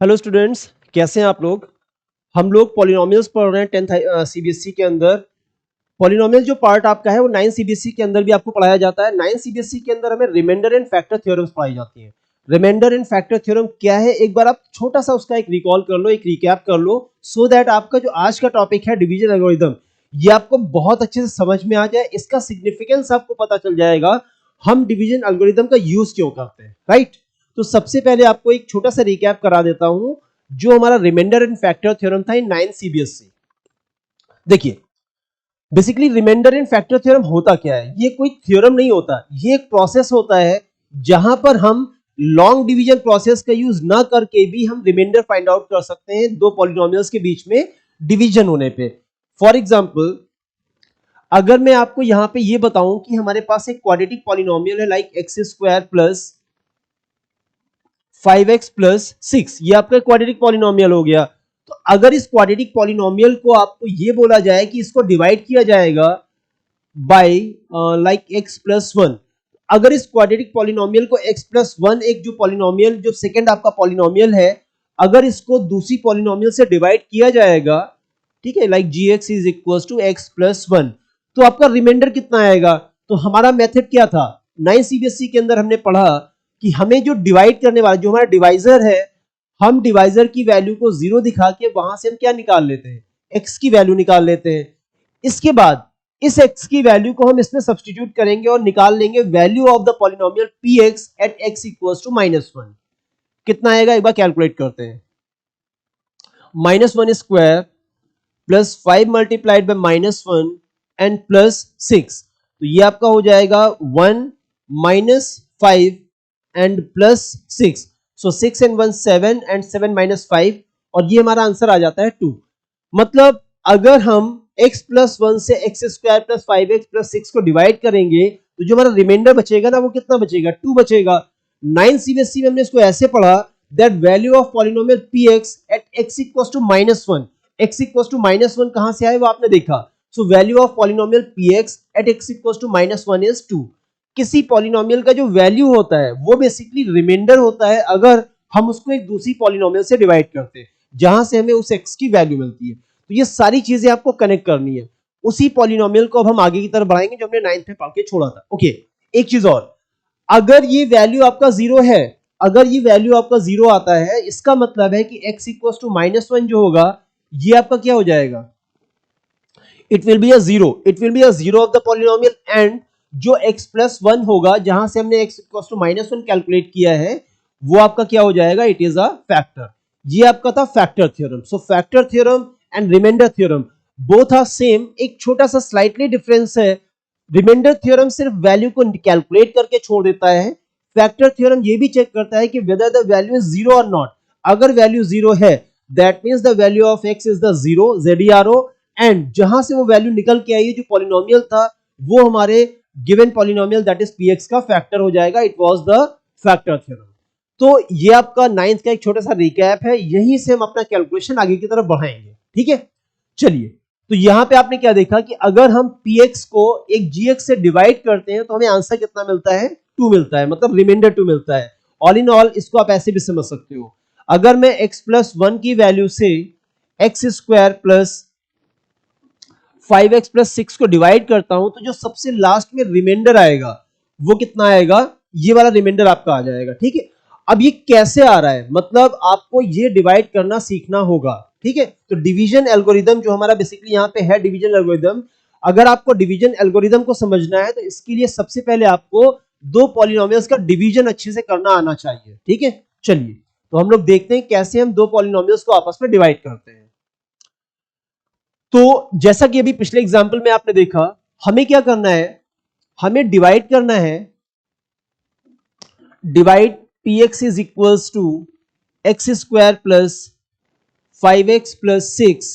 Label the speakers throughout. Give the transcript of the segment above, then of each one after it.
Speaker 1: Hello students, कैसे हैं आप लोग। हम लोग पॉलिनोमियल्स पढ़ रहे हैं 10th सीबीएसई के अंदर। पॉलिनोमियल जो पार्ट आपका है वो 9 सीबीएसई के अंदर भी आपको पढ़ाया जाता है। 9 सीबीएसई के अंदर हमें रिमाइंडर एंड फैक्टर थ्योरम्स पढ़ाई जाती हैं। रिमाइंडर एंड फैक्टर थ्योरम क्या है, एक बार आप छोटा सा उसका एक रिकॉल कर लो, एक रिकैप कर लो, सो दैट आपका जो आज का टॉपिक है डिवीजन एल्गोरिथम, ये आपको बहुत अच्छे से समझ में आ जाए। इसका सिग्निफिकेंस आपको पता चल जाएगा, हम डिवीजन एल्गोरिथम का यूज क्यों करते हैं, राइट। तो सबसे पहले आपको एक छोटा सा रिकैप करा देता हूं जो हमारा रिमाइंडर एंड फैक्टर थ्योरम था इन 9 सीबीएसई। देखिए, basically remainder and factor theorem होता क्या है। ये कोई थ्योरम नहीं होता, ये एक प्रोसेस होता है जहां पर हम लॉन्ग डिवीजन प्रोसेस का यूज ना करके भी हम रिमाइंडर फाइंड आउट कर सकते हैं दो पॉलिनोमियल्स के बीच में डिवीजन होने पे। फॉर एग्जांपल, अगर मैं आपको यहां पे ये बताऊं कि हमारे पास एक क्वाड्रेटिक पॉलिनोमियल है like x square plus 5x plus 6, ये आपका क्वाड्रेटिक पॉलिनोमियल हो गया। तो अगर इस क्वाड्रेटिक पॉलिनोमियल को आपको ये बोला जाए कि इसको डिवाइड किया जाएगा बाय लाइक x प्लस 1, अगर इस क्वाड्रेटिक पॉलिनोमियल को x प्लस 1, एक जो पॉलिनोमियल जो सेकंड आपका पॉलिनोमियल है, अगर इसको दूसरी पॉलिनोमियल से डिवाइड किया जाएगा, ठीक है, like gx is equal to x plus 1, तो आपका रिमाइंडर कितना आएगा। तो हमारा मेथड क्या था, 9 सीबीएसई के अंदर हमने पढ़ा कि हमें जो डिवाइड करने वाला जो हमारा डिवाइजर है, हम डिवाइजर की वैल्यू को 0 दिखा के वहां से हम क्या निकाल लेते हैं, x की वैल्यू निकाल लेते हैं। इसके बाद इस x की वैल्यू को हम इसमें सब्स्टिट्यूट करेंगे और निकाल लेंगे value of the polynomial px at x equals to -1। कितना आएगा, एक बार कैलकुलेट करते हैं। -1 square plus 5 multiplied by -1 and plus 6, तो ये आपका हो जाएगा 1 minus 5 and plus 6, so 6 and 1 7 and 7 minus 5, और ये हमारा आंसर आ जाता है 2। मतलब अगर हम x प्लस 1 से x square plus 5x plus 6 को डिवाइड करेंगे तो जो हमारा रिमाइंडर बचेगा ना, वो कितना बचेगा, 2 बचेगा। 9 सीबीएसई में हमने इसको ऐसे पढ़ा that value of polynomial px at x equals to -1, x equals to -1 कहां से आए वो आपने देखा। So value of polynomial px at x equals to -1 is 2। किसी पॉलिनोमियल का जो वैल्यू होता है वो बेसिकली रिमाइंडर होता है अगर हम उसको एक दूसरी पॉलिनोमियल से डिवाइड करते हैं जहां से हमें उस x की वैल्यू मिलती है। तो ये सारी चीजें आपको कनेक्ट करनी है। उसी पॉलिनोमियल को अब हम आगे की तरफ बढ़ाएंगे जो हमने 9th में पढ़ के छोड़ा था। ओके, एक चीज और, अगर ये वैल्यू आपका 0 है, अगर ये वैल्यू आपका 0 आता है, इसका मतलब है कि x इक्वल्स टू -1 जो होगा ये आपका क्या हो जाएगा, it will be a 0, it will be a 0 of the polynomial, and जो x प्लस 1 होगा जहां से हमने x इक्वल्स टू -1 कैलकुलेट किया है वो आपका क्या हो जाएगा, इट इज अ फैक्टर। ये आपका था factor theorem. So factor theorem and remainder theorem both are same, एक छोटा सा स्लाइटली डिफरेंस है। रिमाइंडर थ्योरम सिर्फ वैल्यू को कैलकुलेट करके छोड़ देता है, फैक्टर थ्योरम ये भी चेक करता है कि वेदर द वैल्यू इज 0 और नॉट। अगर वैल्यू 0 है that means the value of x is the 0 ZERO, and जहां से वो वैल्यू निकल के आई है जो पॉलिनोमियल था वो हमारे given polynomial that is px का फैक्टर हो जाएगा। It was the factor theorem. तो ये आपका 9th का एक छोटा सा रिकैप है, यहीं से हम अपना कैलकुलेशन आगे की तरफ बढ़ाएंगे, ठीक है। चलिए, तो यहां पे आपने क्या देखा कि अगर हम px को एक gx से डिवाइड करते हैं तो हमें आंसर कितना मिलता है, 2 मिलता है, मतलब रिमाइंडर 2 मिलता है। ऑल इन ऑल इसको आप ऐसे भी समझ सकते हो, अगर मैं x प्लस 1 की वैल्यू से x square plus 5x plus 6 को डिवाइड करता हूं तो जो सबसे लास्ट में रिमाइंडर आएगा वो कितना आएगा, ये वाला रिमाइंडर आपका आ जाएगा, ठीक है। अब ये कैसे आ रहा है, मतलब आपको ये डिवाइड करना सीखना होगा, ठीक है। तो डिवीजन एल्गोरिदम जो हमारा बेसिकली यहाँ पे है डिवीजन एल्गोरिदम, अगर आपको डिवीजन एल्गोरिदम को समझना है तो इसके लिए सबसे पहले आपको दो पॉलिनोमियल्स का डिवीजन अच्छे से करना आना चाहिए, ठीक है। चलिए, तो हम लोग देखते हैं कैसे हम दो पॉलिनोमियल्स को आपस में डिवाइड करते हैं। तो जैसा कि अभी पिछले एग्जाम्पल में आपने देखा, हमें क्या करना है, हमें डिवाइड करना है, divide px is equals to x square plus 5x plus 6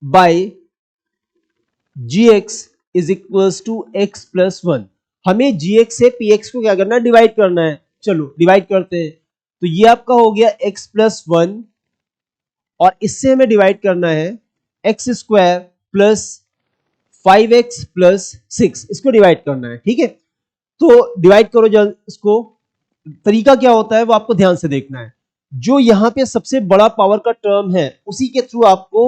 Speaker 1: by gx is equals to x plus 1। हमें gx से px को क्या करना है, डिवाइड करना है। चलो डिवाइड करते हैं, तो ये आपका हो गया x प्लस 1 और इससे हमें डिवाइड करना है x square plus 5x plus 6, इसको डिवाइड करना है, ठीक है। तो डिवाइड करो जल्द इसको, तरीका क्या होता है वो आपको ध्यान से देखना है। जो यहाँ पे सबसे बड़ा पावर का टर्म है उसी के थ्रू आपको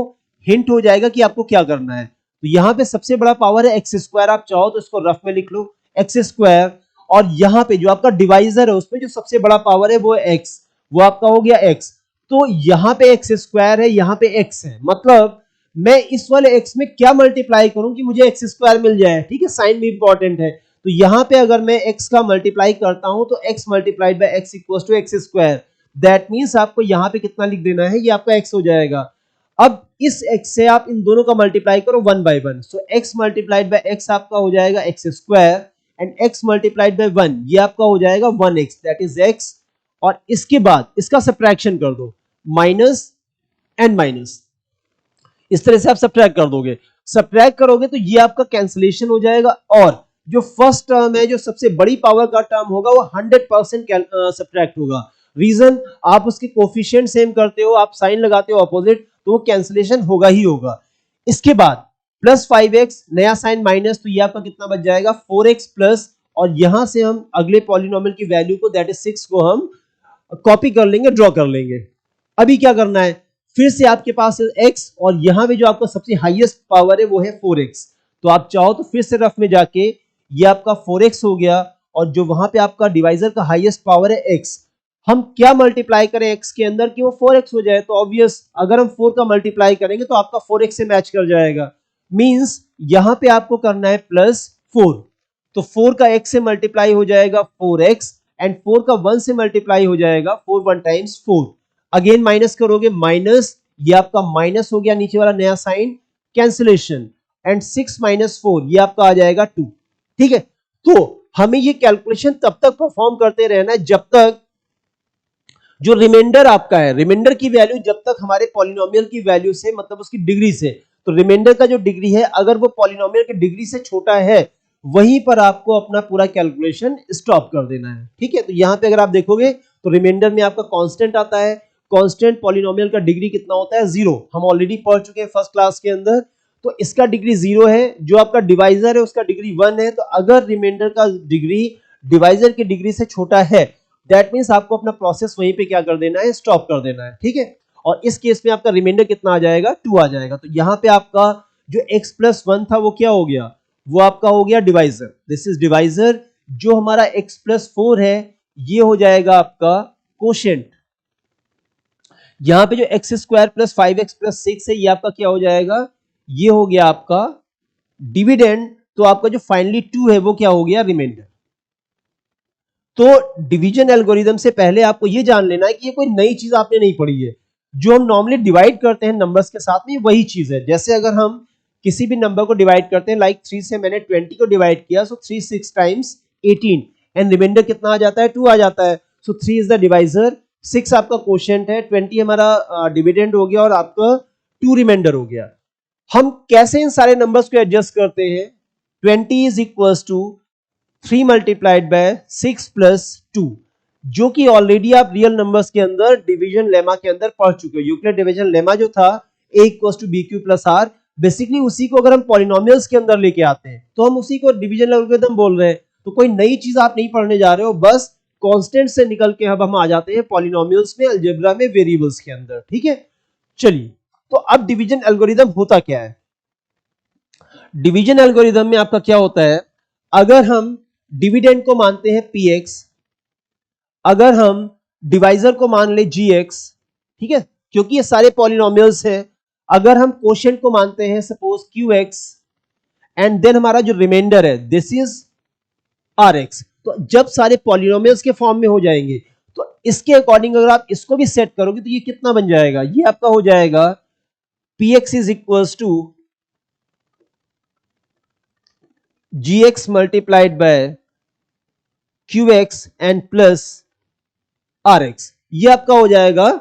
Speaker 1: हिंट हो जाएगा कि आपको क्या करना है। तो यहाँ पे सबसे बड़ा पावर है एक्स स्क्वायर, आप चाहो तो इसको रफ में लिख लो एक्स स्क्वायर, और यहाँ पे जो आपका डिवाइजर है उसमें जो सबसे बड़ा पावर है वो है एक्स, वो आपका हो गया एक्स। तो यहाँ पे एक्स स्क्वायर है, यहाँ पे एक्स है, मतलब मैं इस वाले एक्स में क्या मल्टीप्लाई करूं कि मुझे एक्स स्क्वायर मिल जाए, ठीक है, साइन भी इंपॉर्टेंट है। तो यहाँ पे अगर मैं x का मल्टीप्लाई करता हूं तो x multiplied by x equals to x square, that means आपको यहाँ पे कितना लिख देना है, ये आपका x हो जाएगा। अब इस x से आप इन दोनों का मल्टीप्लाई करो 1 by 1, so x multiplied by x आपका हो जाएगा x square and x multiplied by 1 ये आपका हो जाएगा 1x, दैट इज x। और इसके बाद इसका सब्ट्रैक्शन कर दो, माइनस एंड माइनस, इस तरह से आप सब्ट्रैक्ट कर दोगे। सब्ट्रैक्ट करोगे तो ये आपका कैंसिलेशन हो जाएगा, और जो फर्स्ट टर्म है, जो सबसे बड़ी पावर का टर्म होगा, वो 100% सब्ट्रैक्ट होगा। रीजन, आप उसके कोफिशिएंट सेम करते हो, आप साइन लगाते हो अपोजिट, तो वो कैंसिलेशन होगा ही होगा। इसके बाद प्लस 5x, नया साइन माइनस, तो ये आपका कितना बच जाएगा 4x प्लस, और यहां से हम अगले पॉलिनोमियल की वैल्यू को दैट इज 6 को हम कॉपी कर लेंगे, ड्रॉ कर लेंगे। अभी क्या करना है, फिर से आपके पास x और यहां पे जो आपका सबसे हाईएस्ट पावर है वो है 4x, तो आप चाहो तो फिर से रफ में जाके ये आपका 4x हो गया, और जो वहां पे आपका डिवाइजर का हाईएस्ट पावर है x, हम क्या मल्टीप्लाई करें x के अंदर कि वो 4x हो जाए, तो ऑब्वियस अगर हम 4 का मल्टीप्लाई करेंगे तो आपका 4x से मैच कर जाएगा, मींस यहां पे आपको करना है प्लस 4, तो 4 का x से मल्टीप्लाई हो जाएगा 4x, एंड 4 का 1 से मल्टीप्लाई हो जाएगा 4 1 टाइम्स 4, अगेन माइनस करोगे माइनस, ये आपका माइनस हो गया, नीचे वाला नया साइन कैंसिलेशन, एंड 6 माइनस 4 ये आपका आ जाएगा 2, ठीक है। तो हमें ये कैलकुलेशन तब तक परफॉर्म करते रहना है जब तक जो रिमाइंडर आपका है, रिमाइंडर की वैल्यू जब तक हमारे पॉलिनोमियल की वैल्यू से, मतलब उसकी डिग्री से, तो रिमाइंडर का जो डिग्री है अगर वो पॉलिनोमियल की डिग्री से छोटा है, वहीं पर आपको अपना पूरा कैलकुलेशन स्टॉप कर देना है, ठीक है। तो यहां पे अगर आप देखोगे तो रिमाइंडर में आपका कांस्टेंट आता है, कांस्टेंट पॉलिनोमियल का डिग्री कितना होता है 0, हम ऑलरेडी पढ़ चुके हैं फर्स्ट क्लास के अंदर, तो इसका डिग्री 0 है, जो आपका डिवाइजर है उसका डिग्री 1 है, तो अगर रिमाइंडर का डिग्री डिवाइजर की डिग्री से छोटा है, दैट मींस आपको अपना प्रोसेस वहीं पे क्या कर देना है, स्टॉप कर देना है, ठीक है। और इस केस में आपका रिमाइंडर कितना आ जाएगा 2 आ जाएगा, तो यहां पे आपका जो x प्लस 1 था वो क्या हो गया, वो आपका हो गया डिवाइजर, दिस इज डिवाइजर। जो हमारा x प्लस 4 है ये हो जाएगा आपका कोशेंट, यहां पे जो x square plus 5x plus 6 है ये आपका क्या हो जाएगा, ये हो गया आपका डिविडेंड, तो आपका जो फाइनली 2 है वो क्या हो गया रिमाइंडर। तो डिवीजन एल्गोरिदम से पहले आपको ये जान लेना है कि ये कोई नई चीज आपने नहीं पढ़ी है, जो हम नॉर्मली डिवाइड करते हैं नंबर्स के साथ में वही चीज है। जैसे अगर हम किसी भी नंबर को डिवाइड करते हैं, लाइक 3 से मैंने 20 को डिवाइड किया, सो 3 6 टाइम्स 18, एंड रिमाइंडर कितना आ जाता है 2 आ जाता है, सो 3 इज द डिवाइजर, 6 आपका कोशेंट है, 20 हमारा डिविडेंड हो गया, और आपका 2 रिमाइंडर हो गया। हम कैसे इन सारे नंबर्स को एडजस्ट करते हैं, 20 is equals to 3 multiplied by 6 plus 2, जो कि ऑलरेडी आप रियल नंबर्स के अंदर डिवीजन लेमा के अंदर पढ़ चुके हो। यूक्लिड डिवीजन लेमा जो था a equals to bq plus r, basically उसी को अगर हम पॉलिनोमियल्स के अंदर लेके आते हैं तो हम उसी को डिवीजन एल्गोरिथम बोल रहे हैं। तो कोई नई चीज आप नहीं पढ़ने जा रहे हो, बस कांस्टेंट से निकल के अब हम आ जाते हैं पॉलिनोमियल्स में, अलजेब्रा में, वेरिएबल्स के अंदर, ठीक है। चलिए, तो अब डिवीजन एल्गोरिथम होता क्या है। डिवीजन एल्गोरिथम में आपका क्या होता है, अगर हम डिविडेंड को मानते हैं px, अगर हम डिवाइजर को मान ले gx, ठीक है, क्योंकि ये सारे पॉलिनोमियल्स हैं, अगर हम कोशेंट को मानते हैं सपोज qx, एंड देन हमारा जो रिमाइंडर है दिस इज rx, तो जब सारे पॉलिनोमियल्स के फॉर्म में हो जाएंगे तो इसके अकॉर्डिंग अगर आप इसको भी सेट करोगे तो ये कितना बन जाएगा, ये आपका हो जाएगा px is equals to gx multiplied by qx and plus rx, ये आपका हो जाएगा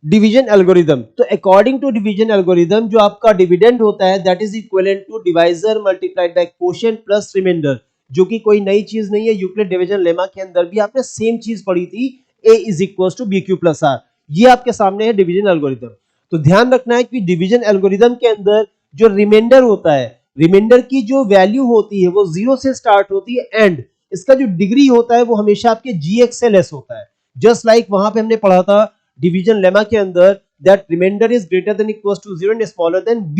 Speaker 1: डिवीजन एल्गोरिथम। तो अकॉर्डिंग टू डिवीजन एल्गोरिथम जो आपका डिविडेंड होता है that is equivalent to divisor multiplied by quotient plus remainder, जो कि कोई नई चीज नहीं है। यूक्लिड डिवीजन लेमा के अंदर भी आपने सेम चीज पढ़ी थी, a is equals to bq plus r, ये आपके सामने है डिवीजन एल्गोरिथम। तो ध्यान रखना है कि डिवीजन एल्गोरिथम के अंदर जो रिमाइंडर होता है, रिमाइंडर की जो वैल्यू होती है वो 0 से स्टार्ट होती है, एंड इसका जो डिग्री होता है वो हमेशा आपके gx से लेस होता है। जस्ट लाइक वहां पे हमने पढ़ा था डिवीजन लेमा के अंदर that remainder is greater than equal to 0 and smaller than b,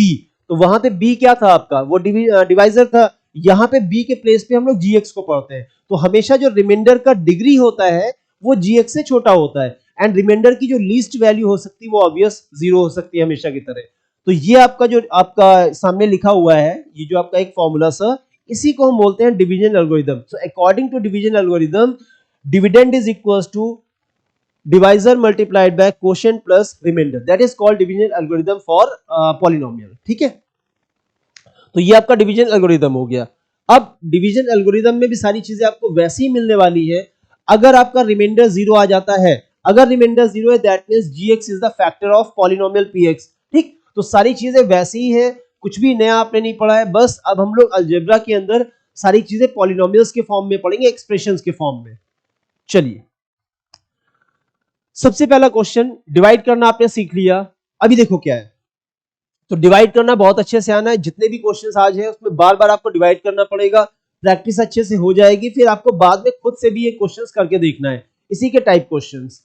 Speaker 1: तो वहां पे b क्या था आपका, वो डिवाइजर था। यहाँ पे b के प्लेस पे हम लोग gx को पढ़ते हैं, तो हमेशा जो रिमाइंडर का डिग्री होता है वो gx से छोटा होता है, एंड रिमाइंडर की जो लीस्ट वैल्यू हो सकती है वो ऑब्वियस 0 हो सकती है हमेशा की तरह। तो ये आपका जो आपका सामने लिखा हुआ है, ये जो आपका एक फॉर्मूला सा, इसी को हम बोलते हैं division algorithm. So according to division algorithm, dividend is equals to divisor multiplied by quotient plus remainder, that is called division algorithm for polynomial. ठीक है, तो ये आपका डिवीजन एल्गोरिथम हो गया। अब डिवीजन एल्गोरिथम में भी सारी चीजें आपको वैसे ही मिलने वाली है। अगर आपका रिमाइंडर 0 आ जाता है, अगर रिमाइंडर 0 है, that means gx is the factor of polynomial px। ठीक, तो सारी चीजें वैसी ही है, कुछ भी नया आपने नहीं पढ़ा है, बस अब हम लोग अलजेब्रा के अंदर सारी चीजें पॉलिनोमियल्स के फॉर्म में पढ़ेंगे, एक्सप्रेशंस के फॉर्म में। चलिए, सबसे पहला क्वेश्चन, डिवाइड करना आपने सीख लिया। अभी देखो क्या है, तो डिवाइड करना बहुत अच्छे से आना है। जितने भी क्वेश्चंस आज हैं उसमें बार बार आपको डिवाइड करना पड़ेगा, प्रैक्टिस अच्छे से हो जाएगी, फिर आपको बाद में खुद से भी ये क्वेश्चंस करके देखना है, इसी के टाइप क्वेश्चंस।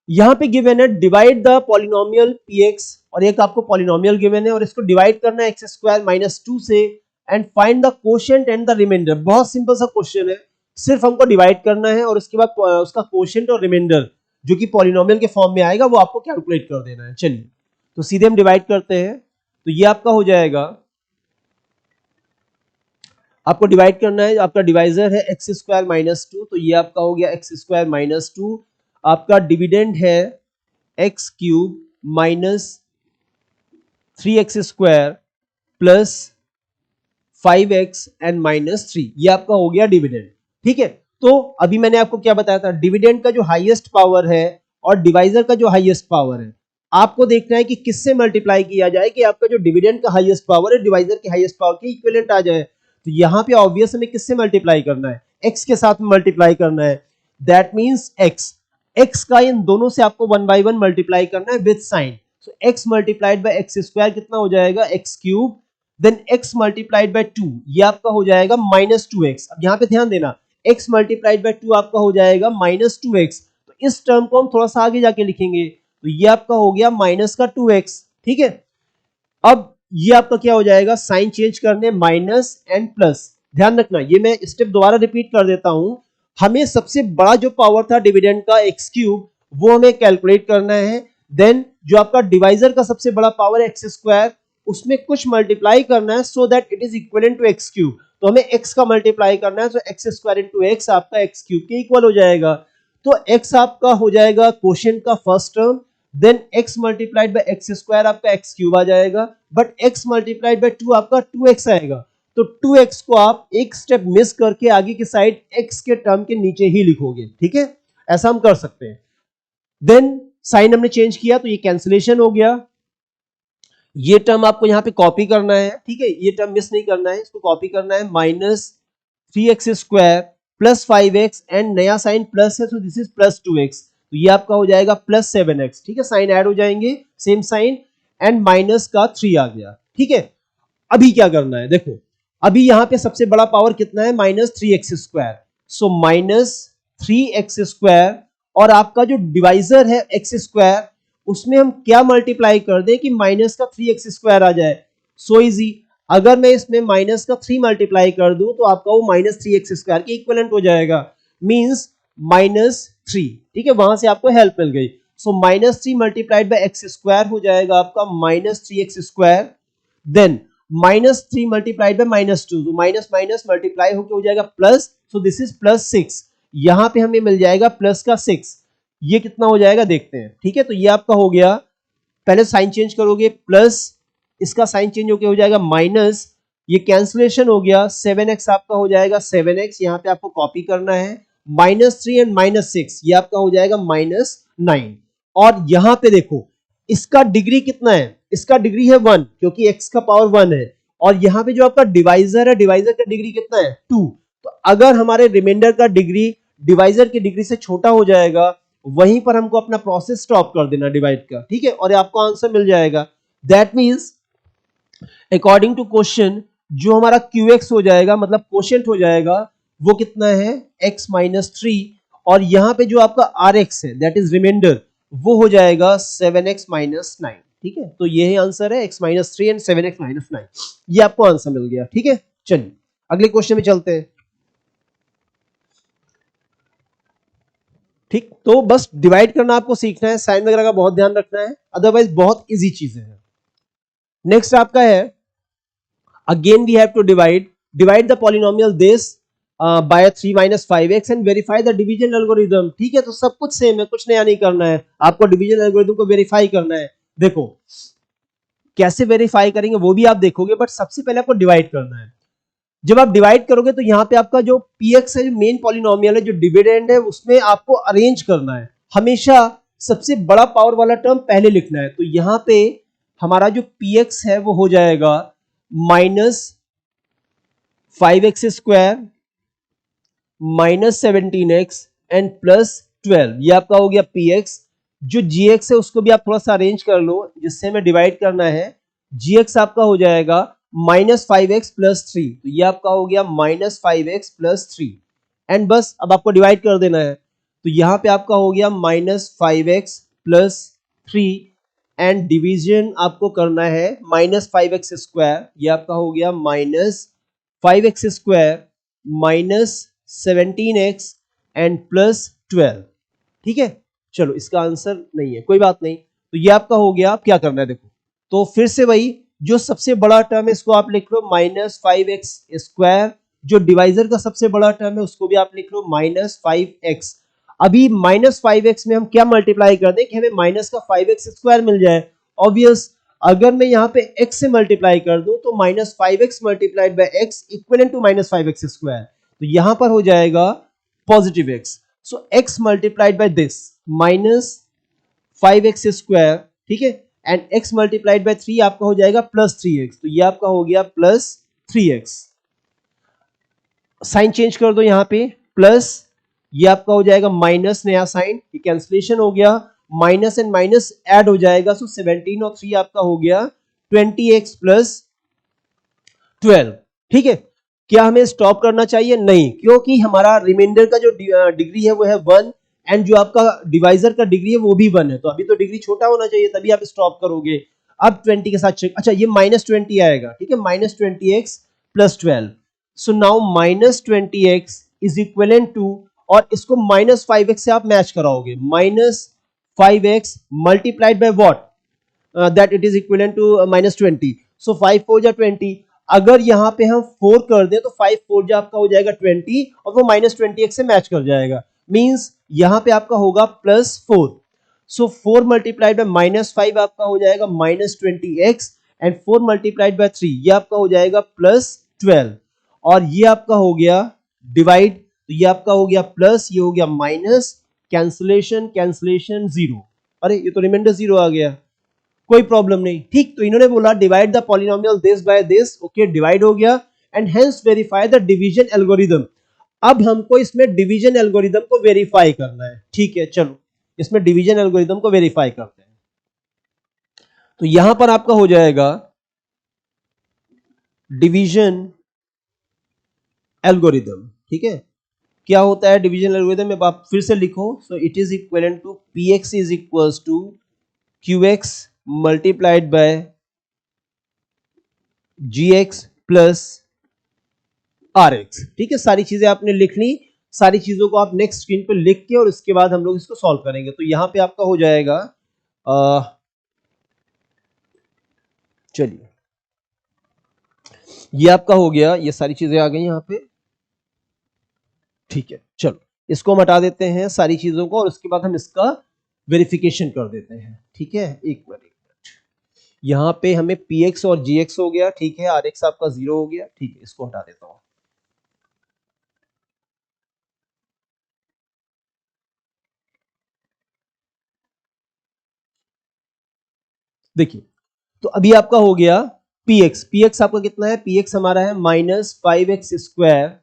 Speaker 1: यहां पे गिवन है डिवाइड द पॉलिनोमियल px, और एक आपको पॉलिनोमियल गिवन है और इसको डिवाइड करना है x² - 2 से, and find the quotient and the remainder. बहुत सिंपल सा क्वेश्चन है, सिर्फ हमको डिवाइड करना है और उसके बाद उसका कोशेंट और रिमाइंडर जो कि पॉलिनोमियल के फॉर्म में आएगा वो आपको कैलकुलेट कर देना है। चलिए, तो सीधे हम डिवाइड करते हैं। तो ये आपका हो जाएगा, आपको डिवाइड करना है, आपका डिवाइजर है x² - 2, तो ये आपका हो गया x² - 2। आपका डिविडेंड है x³ - 3x² plus 5x and -3, ये आपका हो गया डिविडेंड। ठीक है, तो अभी मैंने आपको क्या बताया था, डिविडेंड का जो हाईएस्ट पावर है और डिवाइजर का जो हाईएस्ट पावर है, आपको देखना है कि किससे मल्टीप्लाई किया जाए कि आपका जो डिविडेंड का हाईएस्ट पावर है डिवाइजर के हाईएस्ट पावर के इक्विवेलेंट आ जाए। तो यहाँ पे ऑब्वियस हमें किससे मल्टीप्लाई करना है, x के साथ मल्टीप्लाई करना है, दैट मींस x का इन दोनों से आपको 1 by 1 मल्टीप्लाई करना है with sign. So x multiplied by x² कितना हो जाएगा, x³, then x multiplied by 2, ये आपका हो जाएगा -2x। अब यहाँ पे ध्यान देना, x मल्टीप्लाइड बाय 2 आपका हो जाएगा -2x, तो इस टर्म को हम थोड़ा सा आगे जाके लिखेंगे, तो ये आपका हो गया माइनस का 2x। ठीक है, अब ये आपका क्या हो जाएगा, साइन चेंज करने माइनस एंड प्लस। ध्यान रखना, ये मैं स्टेप दोबारा रिपीट कर देता हूं, हमें सबसे बड़ा जो पावर था डिविडेंड का x³ वो हमें कैलकुलेट करना है, देन जो आपका डिवाइजर का सबसे बड़ा पावर है x², उसमें कुछ मल्टीप्लाई करना है so that it is equivalent to x³। तो हमें x का मल्टीप्लाई करना है, तो x² into x आपका x³ के इक्वल हो जाएगा। तो x आपका हो जाएगा क्वोशिएंट का first term, then x multiplied by x² आपका x³ आ जाएगा, बट x मल्टीप्लाइड बाय 2 आपका 2x आएगा। तो 2x को आप एक स्टेप मिस करके आगे की साइड x के टर्म के नीचे ही लिखोगे। ठीक है, ऐसा हम कर सकते हैं। देन साइन हमने चेंज किया तो ये कैंसिलेशन हो गया, ये टर्म आपको यहां पे कॉपी करना है। ठीक है, ये टर्म मिस नहीं करना है, इसको कॉपी करना है, -3x² प्लस 5x एंड नया साइन प्लस है, तो दिस इज +2x, तो ये आपका हो जाएगा +7x। ठीक है, साइन ऐड हो जाएंगे, सेम साइन, एंड माइनस का 3 आ गया। ठीक है, अभी क्या करना है, देखो अभी यहां पे सबसे बड़ा पावर कितना है, -3x², सो -3x², और आपका जो डिवाइजर है x², उसमें हम क्या मल्टीप्लाई कर दें कि माइनस का 3x² आ जाए। सो इजी, अगर मैं इसमें माइनस का 3 मल्टीप्लाई कर दूं तो आपका वो -3x² के इक्विवेलेंट हो जाएगा, मींस -3। ठीक है, वहां से आपको हेल्प मिल गई। सो -3 मल्टीप्लाइड बाय x² हो जाएगा आपका -3x², देन -3 मल्टीप्लाइड बाय -2, तो माइनस माइनस मल्टीप्लाई होकर हो जाएगा प्लस, सो दिस इज +6। यहां पे हमें मिल जाएगा प्लस का 6, ये कितना हो जाएगा देखते हैं। ठीक है, तो ये आपका हो गया, पहले साइन चेंज करोगे, प्लस इसका साइन चेंज होके हो जाएगा माइनस, ये कैंसिलेशन हो गया, 7x आपका हो जाएगा 7x, यहाँ पे आपको कॉपी करना है, -3 एंड -6, ये आपका हो जाएगा -9। और यहाँ पे देखो इसका डिग्री कितना है, इसका डिग्री है 1, क्योंकि x का पावर 1 है, और यहाँ पे जो आपका डिवाइजर है, डिवाइजर का डिग्री कितना है 2। तो अगर हमारे रिमाइंडर का डिग्री डिवाइजर की डिग्री से छोटा हो जाएगा, वहीं पर हमको अपना प्रोसेस स्टॉप कर देना डिवाइड का। ठीक है, और आपको आंसर मिल जाएगा। That means according to question जो हमारा QX हो जाएगा, मतलब क्वोशिएंट हो जाएगा, वो कितना है x - 3, और यहां पे जो आपका RX है दैट इज रिमाइंडर, वो हो जाएगा 7x माइनस 9। ठीक है, तो ये आंसर है x minus 3 and 7x minus 9। ये आपको आंसर मिल गया। ठीक है, चलिए अगले क्वेश्चन में चलते हैं। ठीक, तो बस डिवाइड करना आपको सीखना है, साइन वगैरह का बहुत ध्यान रखना है, अदरवाइज बहुत इजी चीजें हैं। नेक्स्ट आपका है, again we have to divide the polynomial this by 3 minus 5x and verify the division algorithm। ठीक है, तो सब कुछ सेम है, कुछ नया नहीं करना है, आपको डिवीजन एल्गोरिथम को वेरीफाई करना है। देखो कैसे वेरीफाई करेंगे वो भी आप देखोगे, बट सबसे पहले आपको डिवाइड करना है। जब आप डिवाइड करोगे तो यहाँ पे आपका जो px है, जो मेन पॉलिनोमियल है, जो डिविडेंड है, उसमें आपको अरेंज करना है। हमेशा सबसे बड़ा पावर वाला टर्म पहले लिखना है। तो यहाँ पे हमारा जो px है वो हो जाएगा minus 5x square minus 17x and plus 12। ये आपका हो गया px। जो gx है उसको भी आप थोड़ा सा अरेंज कर लो, जिससे हमें डिवाइड करना है। gx आपका हो जाएगा माइनस 5x प्लस 3, तो ये आपका हो गया माइनस 5x प्लस 3 एंड बस अब आपको डिवाइड कर देना है। तो यहाँ पे आपका हो गया minus 5x plus 3 and division आपको करना है माइनस 5x स्क्वायर। ये आपका हो गया minus 5x square minus 17x and plus 12। ठीक है, चलो इसका आंसर नहीं है, कोई बात नहीं। तो ये आपका हो गया। आप क्या करना है देखो, तो फिर से वही जो सबसे बड़ा टर्म है इसको आप लिख लो माइनस 5x स्क्वायर, जो डिवाइजर का सबसे बड़ा टर्म है उसको भी आप लिख लो माइनस 5x। अभी माइनस 5x में हम क्या मल्टीप्लाई कर दें कि हमें माइनस का 5x स्क्वायर मिल जाए। ऑब्वियस, अगर मैं यहाँ पे x से मल्टीप्लाई कर दूं तो minus 5x multiplied by x equivalent to minus 5x square. तो यहां पर हो जाएगा positive x। So x multiplied by this minus 5x square, ठीक है, एंड x मल्टीप्लाइड बाय 3 आपका हो जाएगा प्लस 3x। तो ये आपका हो गया प्लस 3x। साइन चेंज कर दो यहाँ पे, प्लस ये आपका हो जाएगा माइनस, नया साइन, ये कैंसिलेशन हो गया, माइनस एंड माइनस ऐड हो जाएगा। सो 17 और 3 आपका हो गया 20x प्लस 12। ठीक है, क्या हमें स्टॉप करना चाहिए? नहीं, क्योंकि हमारा रिमाइंडर का जो डिग्री है वो है 1 एंड जो आपका डिवाइजर का डिग्री है वो भी 1 है। तो अभी तो डिग्री छोटा होना चाहिए, तभी आप स्टॉप करोगे। अब 20 के साथ चेक, अच्छा ये माइनस 20 आएगा। ठीक है, minus 20x plus 12। So now minus 20x is equivalent to, और इसको माइनस 5x से आप मैच कराओगे, minus 5x multiplied by what, that it is equivalent to minus 20। So 5 4 जा 20। अगर यहाँ पे हम 4 कर दें तो 5 4 जा आपका हो जाएगा 20 और वो माइनस 20x से मैच कर जाएगा। मींस यहाँ पे आपका होगा plus 4। So 4 multiplied by minus 5 आपका हो जाएगा minus 20x and 4 multiplied by 3 ये आपका हो जाएगा प्लस 12। और ये आपका हो गया डिवाइड, तो ये आपका हो गया प्लस, ये हो गया माइनस, कैंसिलेशन कैंसिलेशन 0। अरे ये तो रिमाइंडर 0 आ गया, कोई प्रॉब्लम नहीं। ठीक, तो इन्होंने बोला divide the polynomial this by this. Okay, divide हो गया and hence verify the division algorithm. अब हमको इसमें डिवीजन एल्गोरिथम को वेरीफाई करना है। ठीक है, चलो इसमें डिवीजन एल्गोरिथम को वेरीफाई करते हैं। तो यहां पर आपका हो जाएगा डिवीजन एल्गोरिथम। ठीक है, क्या होता है डिवीजन एल्गोरिथम में, आप फिर से लिखो। So it is equivalent to px is equals to qx multiplied by gx plus rx। ठीक है, सारी चीजें आपने लिख ली, सारी चीजों को आप नेक्स्ट स्क्रीन पे लिख के और उसके बाद हम लोग इसको सॉल्व करेंगे। तो यहां पे आपका हो जाएगा, चलिए ये आपका हो गया, ये सारी चीजें आ गई यहां पे। ठीक है, चलो इसको हम हटा देते हैं सारी चीजों को और उसके बाद हम इसका वेरिफिकेशन कर देते हैं। ठीक है, एक मिनट, यहाँ पे हमें px और gx हो गया, ठीक है, rx आपका 0 हो गया। ठीक है, इसको हटा देता हूं। देखिए, तो अभी आपका हो गया px आपका कितना है, px हमारा है minus 5x square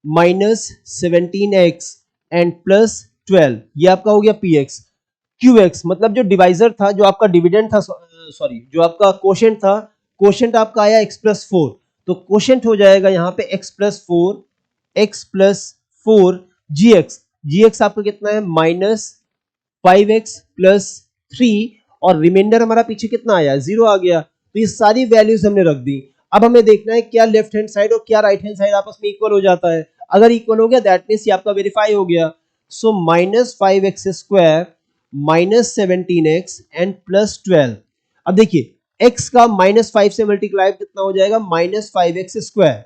Speaker 1: minus 17x and plus 12। ये आपका हो गया px। qx मतलब जो डिवाइजर था, जो आपका डिविडेंड था, सॉरी जो आपका कोशेंट था, कोशेंट आपका आया x प्लस 4। तो कोशेंट हो जाएगा यहाँ पे x प्लस 4 gx। gx आपका कितना है माइनस 5x प्लस 3 और रिमाइंडर हमारा पीछे कितना आया, 0 आ गया। तो ये सारी वैल्यूज हमने रख दी। अब हमें देखना है क्या लेफ्ट हैंड साइड और क्या राइट हैंड साइड आपस में इक्वल हो जाता है। अगर इक्वल हो गया दैट मींस ये आपका वेरीफाई हो गया। सो -5x स्क्वायर -17x एंड +12। अब देखिए x का -5 से मल्टीप्लाई कितना हो जाएगा, -5x square,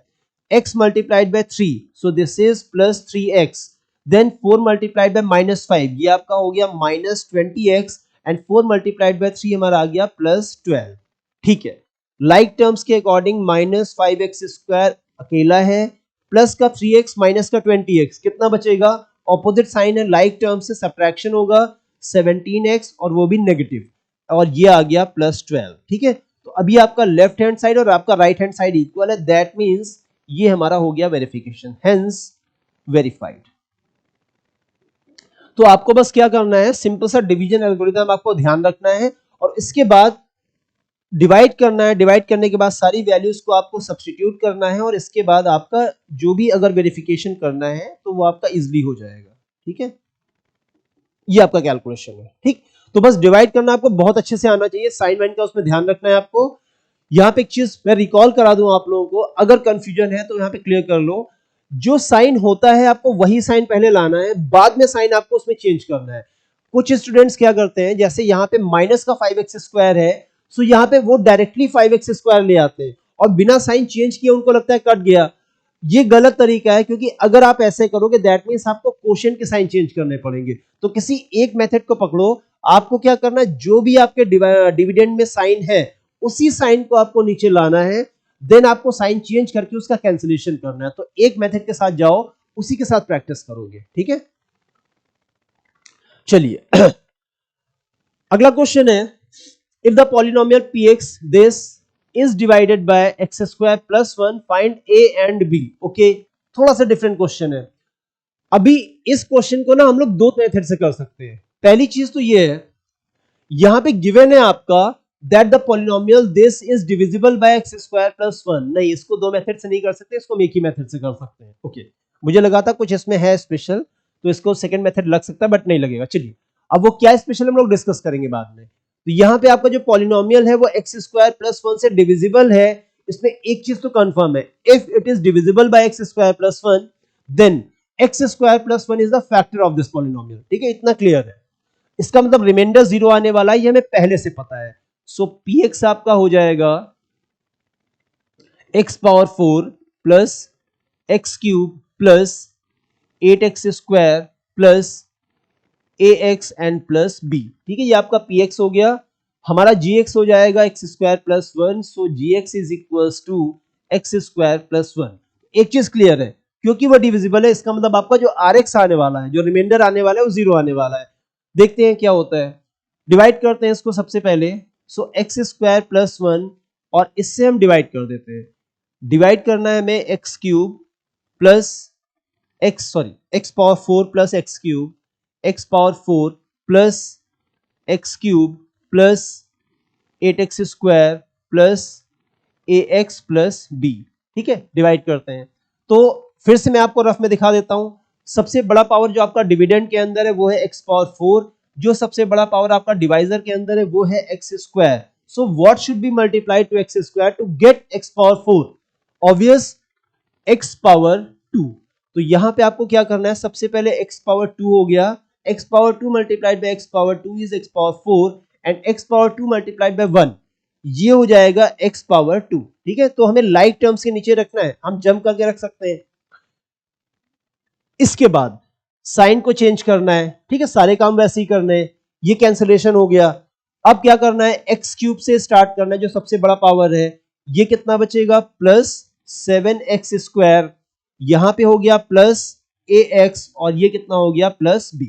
Speaker 1: x multiplied by 3 so this is +3x, then 4 multiplied by -5 ये आपका हो गया -20x एंड 4 मल्टीप्लाइड बाय 3 हमारा आ गया +12। ठीक है, लाइक टर्म्स के अकॉर्डिंग -5x स्क्वायर अकेला है, प्लस का 3x माइनस का 20x कितना बचेगा, ऑपोजिट साइन है, लाइक टर्म से सब्ट्रैक्शन होगा 17x और वो भी नेगेटिव, और ये आ गया +12। ठीक है, तो अभी आपका लेफ्ट हैंड साइड और आपका राइट हैंड साइड इक्वल है, दैट मींस ये हमारा हो गया वेरिफिकेशन, हेंस वेरीफाइड। तो आपको बस क्या करना है, सिंपल सा डिवीजन एल्गोरिथम आपको ध्यान रखना है और इसके बाद डिवाइड करना है। डिवाइड करने के बाद सारी वैल्यूज को आपको सब्स्टिट्यूट करना है और इसके बाद आपका जो भी अगर वेरिफिकेशन करना है तो वो आपका इजीली हो जाएगा। ठीक है, ये आपका कैलकुलेशन है। ठीक, तो बस डिवाइड करना आपको बहुत अच्छे से आना चाहिए, साइन वाइन का उसमें ध्यान रखना है आपको। यहाँ पे एक चीज मैं रिकॉल करा दूं आप लोगों को, अगर कंफ्यूजन है तो यहाँ पे क्लियर कर लो, जो साइन होता है आपको वही साइन पहले लाना है, बाद में साइन आपको उसमें चेंज करना है। कुछ स्टूडेंट्स क्या करते हैं, जैसे यहाँ पे माइनस का 5x स्क्वायर है, सो यहाँ पे वो डायरेक्टली 5x स्क्वायर ले आते हैं और बिना साइन चेंज किए उनको लगता है कट गया। ये गलत तरीका है, क्योंकि अगर आप ऐसे करोगे दैट मींस आपको क्वोशिएंट के साइन चेंज करने पड़ेंगे। तो किसी एक मेथड को पकड़ो, आपको क्या करना है, जो भी आपके डिविडेंड में साइन है उसी साइन को आपको नीचे लाना है, देन आपको साइन चेंज करके उसका कैंसिलेशन करना है। तो एक मेथड के साथ जाओ, उसी के साथ प्रैक्टिस करोगे। ठीक है, चलिए अगला क्वेश्चन है, if the polynomial px this is divided by x square plus 1 find a and b। Okay, थोड़ा सा डिफरेंट क्वेश्चन है। अभी इस क्वेश्चन को ना हम लोग दो मेथड से कर सकते हैं। पहली चीज तो ये है, यहां पे गिवन है आपका that the polynomial this is divisible by x square plus 1। नहीं, इसको दो मेथड से नहीं कर सकते, इसको हम एक ही मेथड से कर सकते हैं। ओके, मुझे लगा था कुछ इसमें है स्पेशल, तो इसको सेकंड मेथड लग सकता है, बट नहीं लगेगा। चलिए, अब वो क्या स्पेशल हम लोग डिस्कस करेंगे बाद में। तो यहां पे आपका जो पॉलिनोमियल है वो x स्क्वायर प्लस 1 से डिविजिबल है। इसमें एक चीज तो कंफर्म है, if it is divisible by x square plus 1 then x square plus 1 is the factor of this polynomial. ठीक है, इतना क्लियर है। इसका मतलब रिमाइंडर 0 आने वाला है, ये हमें पहले से पता है। सो px आपका हो जाएगा x power 4 plus x cube plus 8x square plus ax and plus b। ठीक है, ये आपका px हो गया। हमारा gx हो जाएगा x square plus 1, so gx is equals to x square plus 1। एक चीज क्लियर है, क्योंकि वो डिविजिबल है, इसका मतलब आपका जो rx आने वाला है, जो रिमाइंडर आने वाला है, वो 0 आने वाला है। देखते हैं क्या होता है, डिवाइड करते हैं इसको सबसे पहले। सो x स्क्वायर प्लस 1 और इससे हम डिवाइड कर देते हैं। डिवाइड करना है हमें x cube plus x power 4 plus x cube, x power 4 plus x cube plus 8x square plus ax plus b। ठीक है, डिवाइड करते हैं। तो फिर से मैं आपको रफ में दिखा देता हूं। सबसे बड़ा पावर जो आपका डिविडेंड के अंदर है वो है x पावर 4, जो सबसे बड़ा पावर आपका डिवाइजर के अंदर है वो है x square. So what should be multiplied to x square to get x power 4? Obvious x power 2। तो यहां पे आपको क्या करना है, सबसे पहले x पावर 2 हो गया, x power 2 multiplied by x power 2 is x power 4 and x power 2 multiplied by 1, ये हो जाएगा x पावर 2। ठीक है, तो हमें लाइक टर्म्स के नीचे रखना है, हम जंप करके रख सकते हैं। इसके बाद साइन को चेंज करना है। ठीक है, सारे काम वैसे ही करने हैं। ये कैंसिलेशन हो गया। अब क्या करना है, x क्यूब से स्टार्ट करना है, जो सबसे बड़ा पावर है। ये कितना बचेगा, प्लस 7x स्क्वायर, यहां पे हो गया प्लस ax और ये कितना हो गया, प्लस b।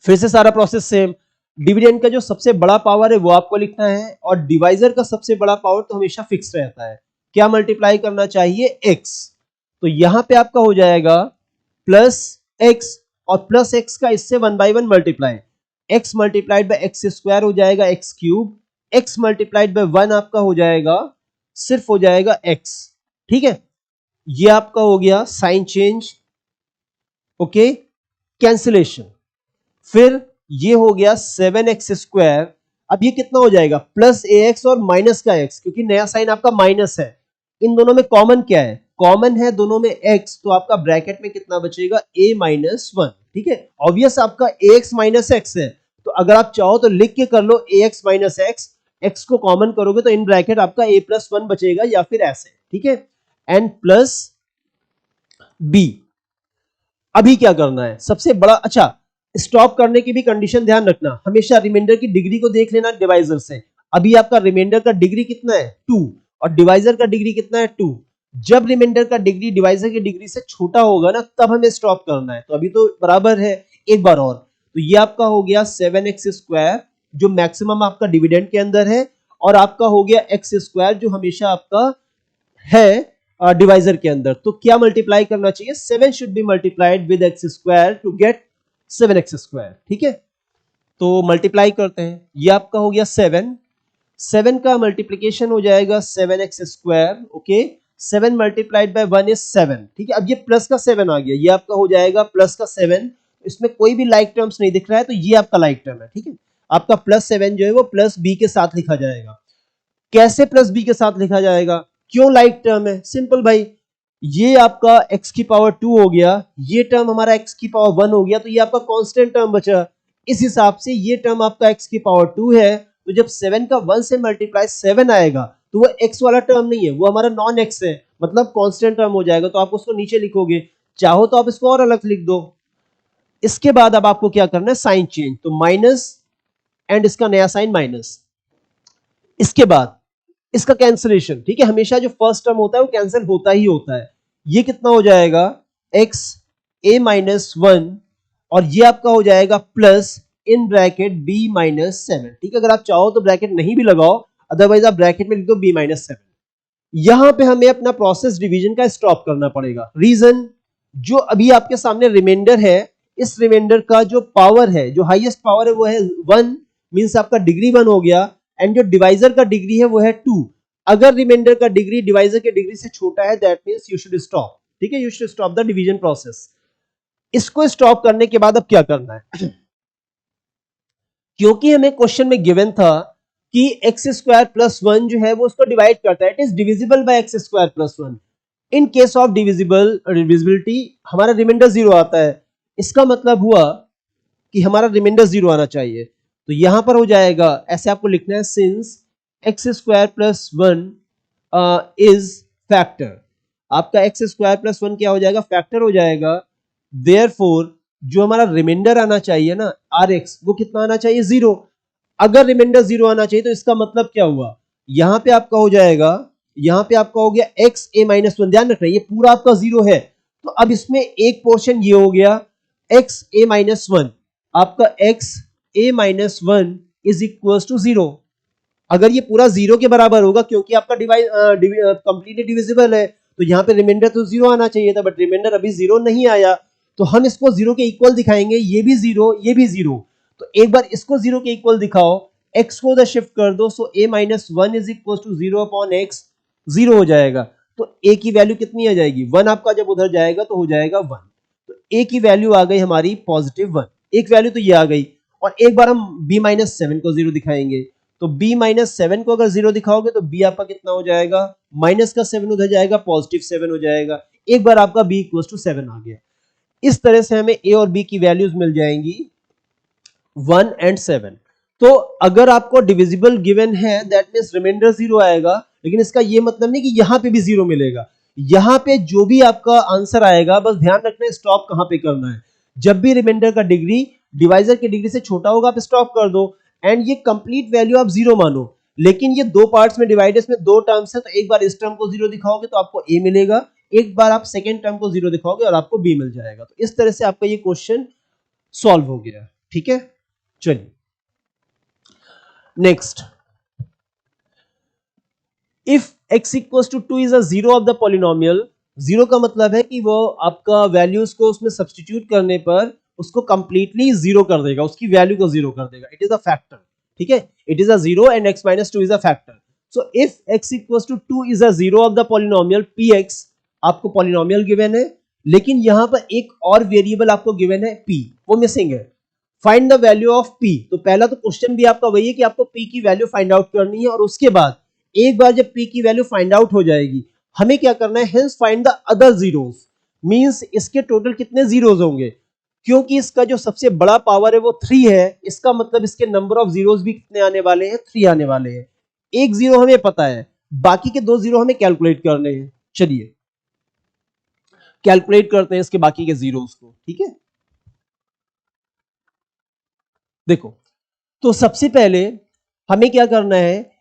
Speaker 1: फिर से सारा प्रोसेस सेम। डिविडेंड का जो सबसे बड़ा पावर है वो आपको लिखना है, और डिवाइजर का सबसे बड़ा पावर तो हमेशा फिक्स रहता है। क्या मल्टीप्लाई करना चाहिए, x। तो यहां पे आपका हो जाएगा प्लस x, और प्लस x का इससे 1 by 1 multiply, x multiplied by x square हो जाएगा x cube, x multiplied by 1 आपका हो जाएगा, सिर्फ हो जाएगा x। ठीक है, ये आपका हो गया साइन चेंज। Okay, cancellation. फिर ये हो गया 7x²। अब ये कितना हो जाएगा, प्लस ax और माइनस का x, क्योंकि नया साइन आपका माइनस है। इन दोनों में कॉमन क्या है, कॉमन है दोनों में x, तो आपका ब्रैकेट में कितना बचेगा, a-1। ठीक है, ऑब्वियस आपका ax माइनस x है, तो अगर आप चाहो तो लिख के कर लो ax माइनस x, x को कॉमन करोगे तो इन ब्रैकेट आपका a+1 बचेगा, या फिर ऐसे। ठीक है, एंड प्लस b। अभी क्या करना है, सबसे बड़ा, अच्छा स्टॉप करने की भी कंडीशन ध्यान रखना, हमेशा रिमाइंडर की डिग्री को देख लेना डिवाइजर से। अभी आपका रिमाइंडर का डिग्री कितना है, 2, और डिवाइजर का डिग्री कितना है, 2। जब रिमाइंडर का डिग्री डिवाइजर की डिग्री से छोटा होगा ना, तब हमें स्टॉप करना है। तो अभी तो बराबर है, एक बार और, तो ये आपका हो गया 7x², जो मैक्सिमम आपका डिविडेंड के अंदर है, और आपका हो गया x², जो हमेशा आपका है डिवाइजर के अंदर। तो क्या मल्टीप्लाई करना चाहिए, 7 should be multiplied with x² to get 7x²। ठीक है, तो मल्टीप्लाई करते हैं, ये आपका हो गया 7 का मल्टीप्लीकेशन हो जाएगा 7x²। Okay, 7 multiplied by 1 is 7। ठीक है, अब ये प्लस का 7 आ गया, ये आपका हो जाएगा प्लस का 7। इसमें कोई भी लाइक टर्म्स नहीं दिख रहा है, तो ये आपका लाइक टर्म है। ठीक है, आपका +7 जो है वो प्लस बी के साथ लिखा जाएगा। कैसे प्लस बी के साथ लिखा जाएगा, क्यों लाइक टर्म है, सिंपल भाई, ये आपका x की पावर 2 हो गया, ये टर्म हमारा x की पावर 1 हो गया, तो ये आपका कांस्टेंट टर्म बचा। इस हिसाब से ये टर्म आपका x की पावर 2 है, तो जब 7 का 1 से मल्टीप्लाई 7 आएगा, तो वो x वाला टर्म नहीं है, वो हमारा नॉन x है, मतलब कांस्टेंट टर्म हो जाएगा। तो आप उसको नीचे लिखोगे, चाहो तो आप इसको और अलग लिख दो। इसके बाद अब आपको क्या करना है, साइन चेंज, तो माइनस एंड इसका नया साइन माइनस। इसके बाद इसका कैंसिलेशन। ठीक है, हमेशा जो फर्स्ट टर्म होता है वो कैंसिल होता ही होता है। ये कितना हो जाएगा, x a-1, और ये आपका हो जाएगा प्लस इन ब्रैकेट b-7। ठीक है, अगर आप चाहो तो ब्रैकेट नहीं भी लगाओ, अदरवाइज आप ब्रैकेट में लिख दो b-7। यहां पे हमें अपना प्रोसेस डिवीजन का स्टॉप करना पड़ेगा। रीजन, जो अभी आपके सामने रिमाइंडर है, इस रिमाइंडर का जो पावर है, जो हाईएस्ट पावर है वो है 1, मींस आपका डिग्री 1 हो गया, एंड जो डिवाइजर का डिग्री है वो है 2। अगर रिमाइंडर का डिग्री डिवाइजर के डिग्री से छोटा है, that means you should stop. ठीक है, you should stop the division process. इसको स्टॉप करने के बाद अब क्या करना है, क्योंकि हमें क्वेश्चन में गिवन था कि x² + 1 जो है वो उसको डिवाइड करता है, it is divisible bye x² + 1। In case of divisibility हमारा रिमाइंडर 0 आता है, इसका मतलब हुआ कि हमारा रिमाइंडर 0 आना चाहिए। तो यहां पर हो जाएगा, ऐसे आपको लिखना है, सिंस x² + 1 इज फैक्टर। आपका x² + 1 क्या हो जाएगा, फैक्टर हो जाएगा। देयरफॉर जो हमारा रिमाइंडर आना चाहिए ना rx, वो कितना आना चाहिए, 0। अगर रिमाइंडर 0 आना चाहिए तो इसका मतलब क्या हुआ, यहां पे आपका हो जाएगा, यहां पे आपका हो गया x a-1। ध्यान रखना ये पूरा आपका 0 है, तो अब इसमें एक पोर्शन ये हो गया x a-1, आपका x a-1 is equal to 0। अगर ये पूरा 0 के बराबर होगा, क्योंकि आपका कंप्लीटली डिविजिबल है, तो यहाँ पे रिमाइंडर तो 0 आना चाहिए था, बट रिमाइंडर अभी 0 नहीं आया, तो हम इसको 0 के इक्वल दिखाएंगे, ये भी 0, ये भी 0। तो एक बार इसको 0 के इक्वल दिखाओ, x को उधर शिफ्ट कर दो, सो a-1 is equal to 0/x, 0 हो जाएगा। तो a की वैल्यू कितनी आ जाएगी, 1 आपका जब उधर जाएगा तो हो जाएगा 1। तो a की वैल्यू आ गई हमारी +1, एक वैल्यू तो ये आ गई। और एक बार हम b-7 को 0 दिखाएंगे, तो b-7 को अगर 0 दिखाओगे तो b आपका कितना हो जाएगा, माइनस का 7 उधर जाएगा, +7 हो जाएगा। एक बार आपका b = 7 आ गया। इस तरह से हमें a और b की वैल्यूज मिल जाएंगी 1 और 7। तो अगर आपको डिविजिबल गिवन है, दैट मींस रिमाइंडर 0 आएगा, लेकिन इसका ये मतलब नहीं कि यहां पे भी 0 मिलेगा। यहां पे जो भी आपका आंसर आएगा, बस ध्यान रखना है स्टॉप कहां पे करना है। जब भी रिमाइंडर का डिग्री डिवाइजर की डिग्री से छोटा होगा, आप स्टॉप कर दो, एंड ये कंप्लीट वैल्यू आप 0 मानो। लेकिन ये दो पार्ट्स में डिवाइड है, इसमें दो टर्म्स है, तो एक बार इस टर्म को 0 दिखाओगे तो आपको a मिलेगा, एक बार आप सेकेंड टर्म को 0 दिखाओगे और आपको b मिल जाएगा। तो इस तरह से आपका ये क्वेश्चन सॉल्व हो गया। ठीक है, चलिए next, if x equals to 2 is a zero of the polynomial. Zero का मतलब है कि वो आपका वैल्यूज को उसमें सब्स्टिट्यूट करने पर उसको कंप्लीटली जीरो कर देगा, उसकी वैल्यू को जीरो कर देगा। It is a factor. ठीक है, it is a zero and x-2 is a factor. So if x equals to 2 is a zero of the polynomial px, आपको पॉलिनोमियल गिवन है, लेकिन यहां पर एक और वेरिएबल आपको गिवन है p, वो मिसिंग है। Find the value of P. तो पहला तो क्वेश्चन भी आपका वही है कि आपको पी की वैल्यू फाइंड आउट करनी है, और उसके बाद एक बार जब पी की वैल्यू फाइंड आउट हो जाएगी हमें क्या करना है, hence find the other zeros, means इसके टोटल कितने जीरोस होंगे। क्योंकि इसका जो सबसे बड़ा पावर है वो 3 है, इसका मतलब इसके नंबर ऑफ जीरोस भी कितने आने वाले हैं, 3 आने वाले हैं। एक जीरो हमें पता है, बाकी के 2 जीरो हमें कैलकुलेट करने हैं। चलिए कैलकुलेट करते हैं इसके बाकी के जीरोस को, ठीक है। देखो, तो सबसे पहले हमें क्या करना है,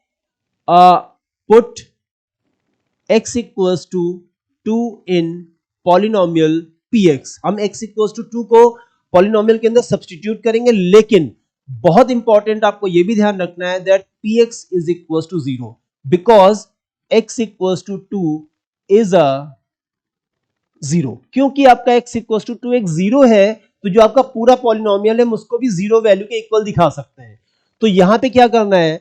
Speaker 1: put x equals to 2 in polynomial px। हम x इक्वल्स टू 2 को पॉलिनोमियल के अंदर सब्सटीट्यूट करेंगे, लेकिन बहुत इंपॉर्टेंट आपको यह भी ध्यान रखना है that px is equals to 0, because x equals to 2 is a 0। क्योंकि आपका x इक्वल्स टू 2 एक जीरो है, तो जो आपका पूरा पॉलिनोमियल है हम उसको भी जीरो वैल्यू के इक्वल दिखा सकते हैं। तो यहां पे क्या करना है,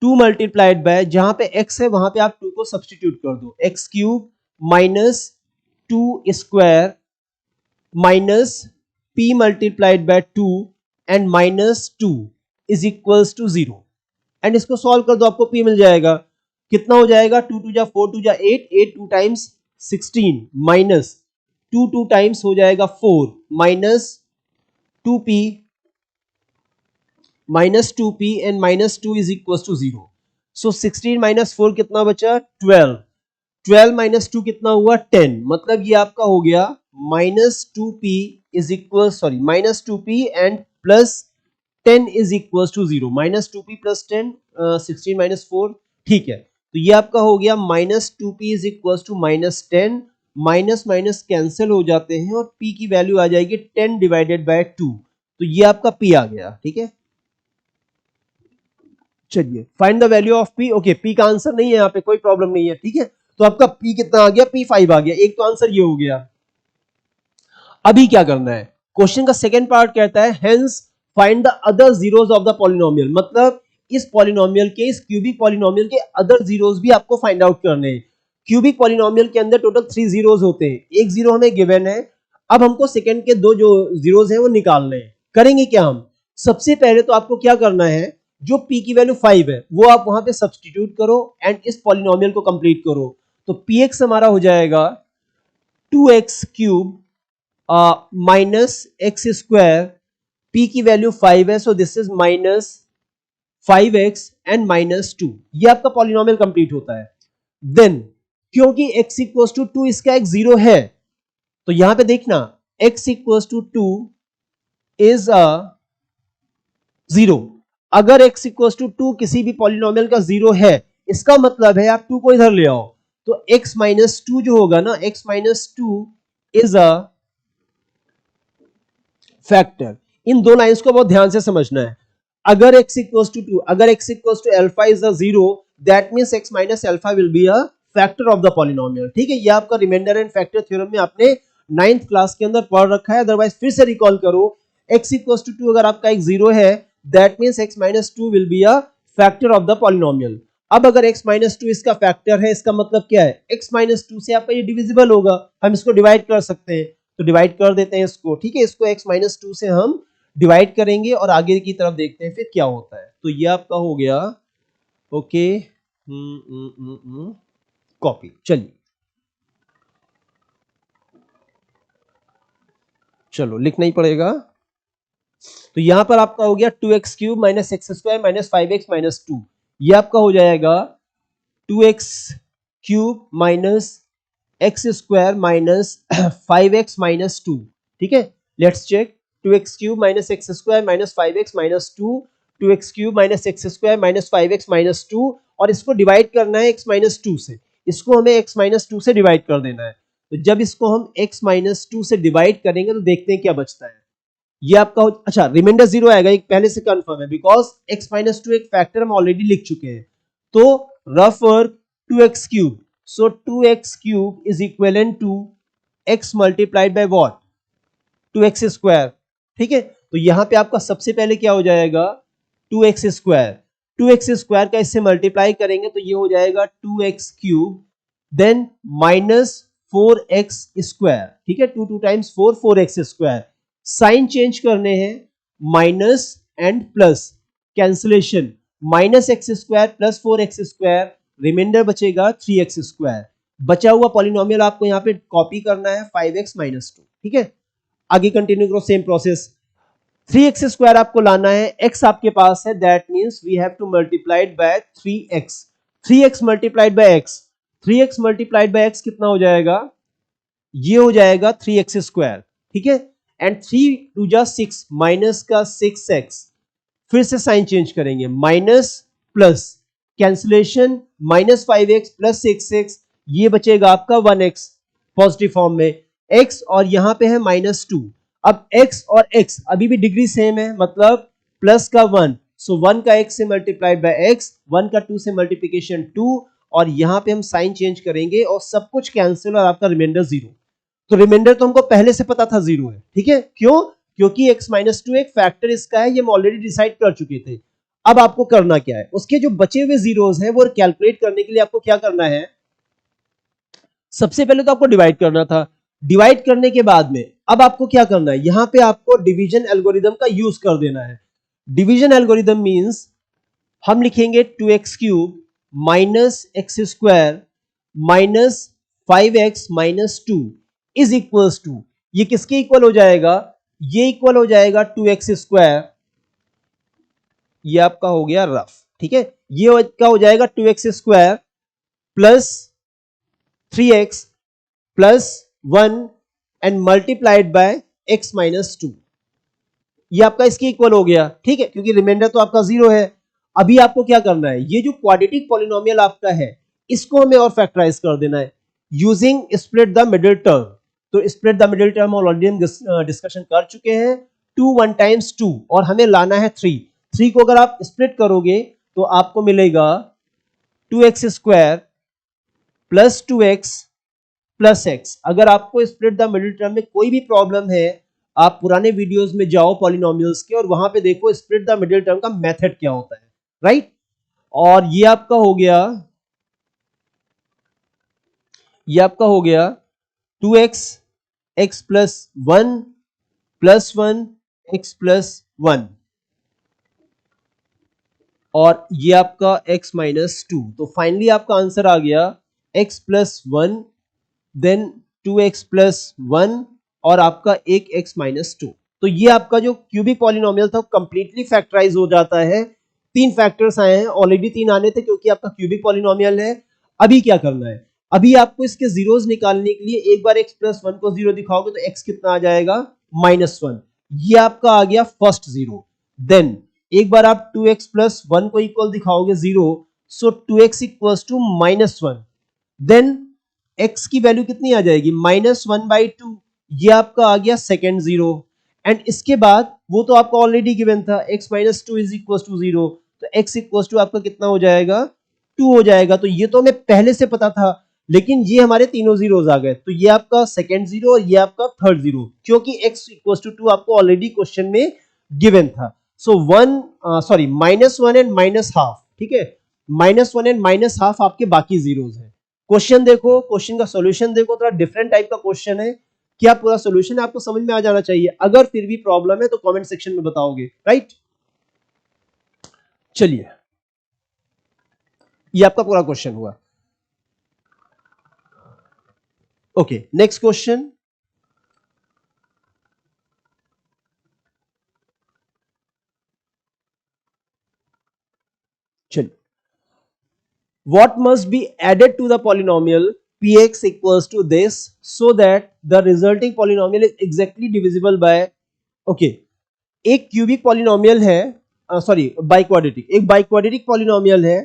Speaker 1: 2 मल्टीप्लाइड बाय, जहां पे x है वहां पे आप 2 को सब्सटीट्यूट कर दो, x cube minus 2 square minus p multiplied by 2 and minus 2 is equals to 0। And इसको सॉल्व कर दो, आपको p मिल जाएगा। कितना हो जाएगा, 2 2 जा 4 2 जा 8, 8 2 टाइम्स 16 माइनस 2 2 टाइम्स हो जाएगा 4 minus 2p minus 2p and minus 2 is equal to 0। So 16 minus 4 कितना बचा, 12। 12 माइनस 2 कितना हुआ, 10। मतलब ये आपका हो गया minus 2p is equal, sorry minus 2p and plus 10 is equal to 0। Minus 2p plus 10, 16 minus 4, ठीक है। तो ये आपका हो गया minus 2p is equal to minus 10, minus minus cancel हो जाते हैं और p की वैल्यू आ जाएगी 10 डिवाइडेड बाय 2। तो ये आपका p आ गया, ठीक है। चलिए find the value of p। Okay, p का आंसर नहीं है यहाँ पे, कोई प्रॉब्लम नहीं है, ठीक है। तो आपका p कितना आ गया, p5 आ गया। एक तो आंसर ये हो गया। अभी क्या करना है, क्वेश्चन का सेकंड पार्ट कहता है hence find the other zeros of the polynomial. मतलब इस पॉलिनोमियल के, इस क्यूबिक पॉलिनोमियल के अदर जीरोस भी आपको फाइंड आउट करने हैं। क्यूबिक पॉलिनोमियल के अंदर टोटल 3 जीरोस होते हैं, एक जीरो हमें गिवन है। अब हमको सेकंड के दो जो जीरोस हैं वो निकालने हैं। करेंगे क्या हम, सबसे पहले तो आपको क्या करना है, जो p की वैल्यू 5 है वो आप वहां पे सब्सटीट्यूट करो एंड इस पॉलिनोमियल को कंप्लीट करो। तो px हमारा हो जाएगा 2x cube minus x square, p की वैल्यू 5 है, सो this is minus 5x and minus 2। ये आपका पॉलिनोमियल कंप्लीट होता है। देन क्योंकि x इक्वल्स टू 2 इसका एक जीरो है, तो यहां पे देखना x equals to 2 is a 0। अगर x इक्वल्स टू 2 किसी भी पॉलिनोमियल का जीरो है, इसका मतलब है आप 2 को इधर ले आओ, तो x माइनस 2 जो होगा ना, x minus 2 is a factor. इन दो लाइंस को बहुत ध्यान से समझना है। अगर x इक्वल्स टू 2, अगर x equals to alpha is a 0, that means x minus alpha will be a factor of the polynomial, ठीक है। ये आपका रिमाइंडर एंड फैक्टर थ्योरम में आपने 9th क्लास के अंदर पढ़ रखा है, अदरवाइज फिर से रिकॉल करो। x इक्वल्स टू 2 अगर आपका एक जीरो है, that means x minus 2 will be a factor of the polynomial. अब अगर x माइनस 2 इसका फैक्टर है, इसका मतलब क्या है, x माइनस 2 से आपका ये डिविजिबल होगा, हम इसको डिवाइड कर सकते हैं। तो डिवाइड कर देते हैं इसको, ठीक है। इसको x माइनस 2 से हम डिवाइड करेंगे और आगे की तरफ देखते हैं फिर क्या होता है। तो ये आपका हो गया, ओके, कॉपी। चलिए चलो लिखना ही पड़ेगा। तो यहां पर आपका हो गया 2x cube minus x square minus 5x minus 2। ये आपका हो जाएगा 2x cube minus x square minus 5x minus 2, ठीक है। Let's check, 2x cube minus x square minus 5x minus 2, 2x cube minus x square minus 5x minus 2, और इसको divide करना है x माइनस 2 से। इसको हमें x माइनस 2 से डिवाइड कर देना है। तो जब इसको हम x माइनस 2 से डिवाइड करेंगे तो देखते हैं क्या बचता है। ये आपका अच्छा रिमाइंडर जीरो आएगा, एक पहले से कंफर्म है, बिकॉज x माइनस 2 एक फैक्टर हम ऑलरेडी लिख चुके हैं। तो rough work 2x cube, so 2x cube is equivalent to x multiplied by what, 2x square, ठीक है। तो यहां पे आपका सबसे पहले क्या हो जाएगा, 2x स्क्वायर, 2x स्क्वायर का इससे मल्टीप्लाई करेंगे तो ये हो जाएगा 2x cube, then minus 4x square, ठीक है। 2 2 times 4, 4x square. Sign change करने हैं minus and plus, cancellation, minus x square plus 4x square, remainder बचेगा 3x स्क्वायर। बचा हुआ पॉलिनोमियल आपको यहाँ पे कॉपी करना है 5x माइनस 2। ठीक है, आगे कंटिन्यू करो सेम प्रोसेस। 3x स्क्वायर आपको लाना है, x आपके पास है, that means we have to multiplied by 3x। 3x multiplied by x, 3x multiplied by x कितना हो जाएगा, ये हो जाएगा 3x स्क्वायर। ठीक है, एंड 3 टू जा 6, माइनस का 6x, फिर से साइन चेंज करेंगे, minus plus, cancellation, minus 5x plus 6x, ये बचेगा आपका 1x पॉजिटिव फॉर्म में, x और यहां पे है माइनस 2। अब x और x अभी भी डिग्री सेम है, मतलब प्लस का 1, सो 1 का x से मल्टीप्लाइड बाय x, 1 का 2 से मल्टीप्लिकेशन 2, और यहां पे हम साइन चेंज करेंगे और सब कुछ कैंसिल और आपका रिमाइंडर 0। तो रिमाइंडर तो हमको पहले से पता था 0 है। ठीक है, क्यों, क्योंकि x माइनस 2 एक फैक्टर इसका है, ये हम ऑलरेडी डिसाइड कर चुके थे। अब आपको करना क्या है, उसके जो बचे हुए जीरोस हैं वो कैलकुलेट करने के लिए आपको क्या करना है, सबसे पहले तो आपको डिवाइड करना था। डिवाइड करने के बाद में अब आपको क्या करना है, यहां पे आपको डिवीजन एल्गोरिदम का यूज कर देना है। डिवीजन एल्गोरिदम मींस हम लिखेंगे 2x cube minus x square minus 5x minus 2 is equals to, ये किसके इक्वल हो जाएगा, ये इक्वल हो जाएगा 2x स्क्वायर, ये आपका हो गया रफ। ठीक है, ये क्या हो जाएगा 2x square plus 3x plus 1 and multiplied by x minus 2, ये आपका इसके इक्वल हो गया। ठीक है, क्योंकि रिमाइंडर तो आपका 0 है। अभी आपको क्या करना है, ये जो क्वाड्रेटिक पॉलिनोमियल आपका है इसको हमें और फैक्टराइज कर देना है using split the middle term. तो split the middle term already हम डिस्कशन कर चुके हैं, 2 1 टाइम्स 2 और हमें लाना है 3। 3 को अगर आप स्प्लिट करोगे तो आपको मिलेगा 2x square plus 2x plus x। अगर आपको स्प्लिट द मिडिल टर्म में कोई भी प्रॉब्लम है, आप पुराने वीडियोस में जाओ पॉलिनोमियल्स के और वहां पे देखो स्प्लिट द मिडिल टर्म का मेथड क्या होता है, राइट। और ये आपका हो गया, ये आपका हो गया 2x x plus 1 plus 1 x plus 1 और ये आपका x माइनस 2। तो फाइनली आपका आंसर आ गया x plus 1 then 2x plus 1 और आपका एक x माइनस 2। तो ये आपका जो क्यूबिक पॉलिनोमियल था कंप्लीटली फैक्टराइज हो जाता है। 3 फैक्टर्स आए हैं, ऑलरेडी 3 आने थे क्योंकि आपका क्यूबिक पॉलिनोमियल है। अभी क्या करना है, अभी आपको इसके जीरोस निकालने के लिए एक बार x प्लस 1 को 0 दिखाओगे तो x कितना आ जाएगा माइनस 1, ये आपका आ गया फर्स्ट जीरो। देन एक बार आप 2x प्लस 1 को इक्वल दिखाओगे 0, so 2x equals to minus 1। Then x की वैल्यू कितनी आ जाएगी माइनस 1/2, ये आपका आ गया सेकेंड जीरो। एंड इसके बाद वो तो आपका ऑलरेडी गिवन था x minus 2 is equal to 0, तो x इक्वल टू आपका कितना हो जाएगा 2 हो जाएगा। तो ये तो हमें पहले से पता था, लेकिन ये हमारे तीनों जीरोस आ गए, तो ये आपका सेकेंड जीरो और ये आपका थर्ड जीरो, क्योंकि x इक्वल टू 2 आपको ऑलरेडी क्वेश्चन में गिवन था। So minus 1 and minus half. ठीक है, माइनस 1 एंड माइनस हाफ आपके बाकी जीरोस हैं। क्वेश्चन देखो, क्वेश्चन का सॉल्यूशन देखो, थोड़ा डिफरेंट टाइप का क्वेश्चन है। क्या पूरा सॉल्यूशन आपको समझ में आ जाना चाहिए, अगर फिर भी प्रॉब्लम है तो कमेंट सेक्शन में बताओगे, राइट। चलिए, ये आपका पूरा क्वेश्चन हुआ। Okay, next question. चलिए, what must be added to the polynomial px equals to this so that the resulting polynomial is exactly divisible by, okay, एक क्यूबिक पॉलिनोमियल है, सॉरी बाइक्वाड्रेटिक, एक बाइक्वाड्रेटिक पॉलिनोमियल है।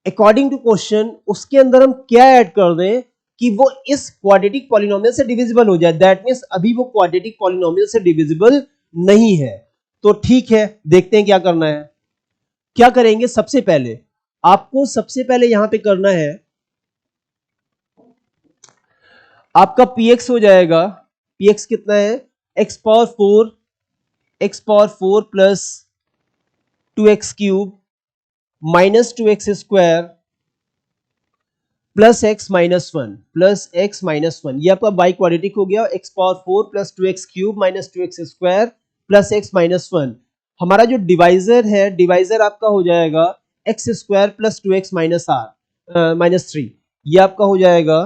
Speaker 1: According to question उसके अंदर हम क्या add कर दें कि वो इस क्वाड्रेटिक पॉलिनोमियल से डिविजिबल हो जाए, दैट मींस अभी वो क्वाड्रेटिक पॉलिनोमियल से डिविजिबल नहीं है। तो ठीक है, देखते हैं क्या करना है। क्या करेंगे, सबसे पहले आपको सबसे पहले यहां पे करना है, आपका px हो जाएगा, px कितना है x power 4 plus 2x cube minus 2x square plus x minus 1, ये आपका बाई क्वाड्रेटिक हो गया। x power 4 plus 2x cube minus 2x square plus x minus one. हमारा जो डिवाइजर है, डिवाइजर आपका हो जाएगा x square plus two x minus three. ये आपका हो जाएगा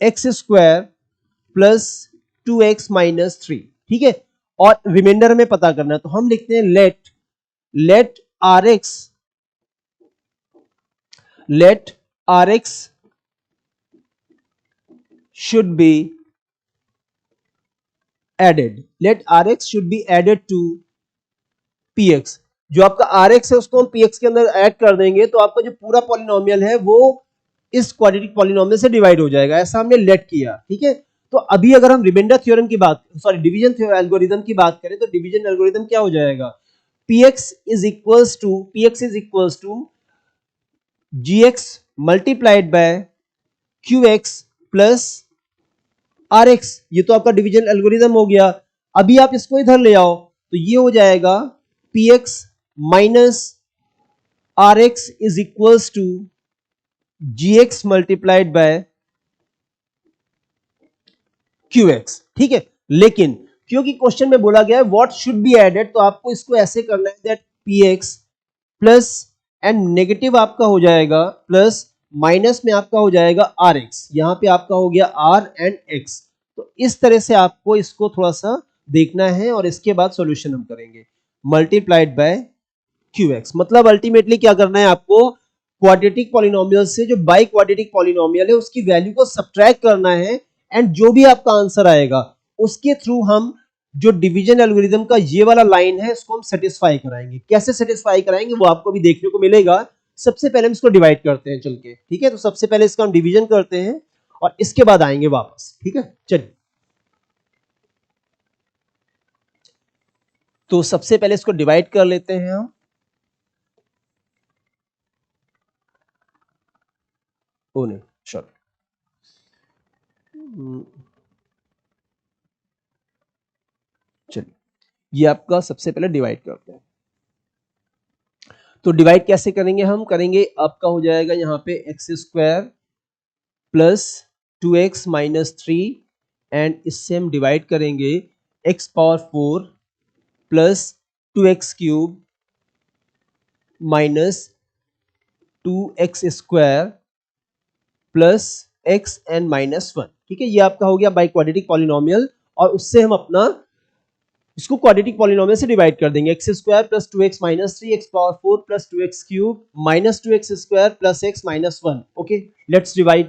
Speaker 1: x square plus two x minus three. ठीक है, और रिमाइंडर में पता करना है तो हम लिखते हैं let r x should be added to px। जो आपका rx है उसको हम px के अंदर ऐड कर देंगे तो आपका जो पूरा पॉलिनोमियल है वो इस क्वाड्रेटिक पॉलिनोमियल से डिवाइड हो जाएगा। ऐसा हमने लेट किया। ठीक है, तो अभी अगर हम रिमाइंडर थ्योरम की बात, सॉरी डिवीजन एल्गोरिथम की बात करें तो डिवीजन एल्गोरिथम क्या हो जाएगा, px is equals to gx multiplied by qx plus rx। ये तो आपका डिवीजन एल्गोरिथम हो गया। अभी आप इसको इधर ले आओ तो ये हो जाएगा px minus rx is equals to gx multiplied by qx। ठीक है, लेकिन क्योंकि क्वेश्चन में बोला गया है व्हाट शुड बी एडेड, तो आपको इसको ऐसे करना है that px plus and negative आपका हो जाएगा प्लस माइनस में आपका हो जाएगा rx। यहां पे आपका हो गया r एंड x। तो इस तरह से आपको इसको थोड़ा सा देखना है और इसके बाद सॉल्यूशन हम करेंगे मल्टीप्लाइड बाय qx। मतलब अल्टीमेटली क्या करना है आपको, क्वाड्रेटिक पॉलिनोमियल से जो बाई क्वाड्रेटिक पॉलिनोमियल है उसकी वैल्यू को सब्ट्रैक्ट करना है एंड जो भी आपका आंसर आएगा उसके थ्रू हम जो डिवीजन एल्गोरिथम का ये वाला लाइन है इसको हम सेटिस्फाई कराएंगे। कैसे सेटिस्फाई कराएंगे वो आपको भी देखने को मिलेगा। सबसे पहले हम इसको डिवाइड करते हैं चल के। ठीक है, तो सबसे पहले इसका हम डिवीजन करते हैं और इसके बाद आएंगे वापस। ठीक है, चलिए तो सबसे पहले इसको डिवाइड कर लेते हैं हम। ओ नहीं, सॉरी, चलिए ये आपका सबसे पहले डिवाइड करते हैं। तो डिवाइड कैसे करेंगे, हम करेंगे आपका हो जाएगा यहां पे x square plus two x minus three and इससे हम डिवाइड करेंगे x power four plus two x cube minus two x square plus x n minus one. ठीक है, ये आपका हो गया बाई क्वाड्रेटिक पॉलिनोमियल और उससे हम अपना इसको क्वाड्रेटिक पॉलिनोमियल से डिवाइड कर देंगे x square plus two x minus three x power four plus two x cube minus two x square plus x minus one. Okay, let's divide.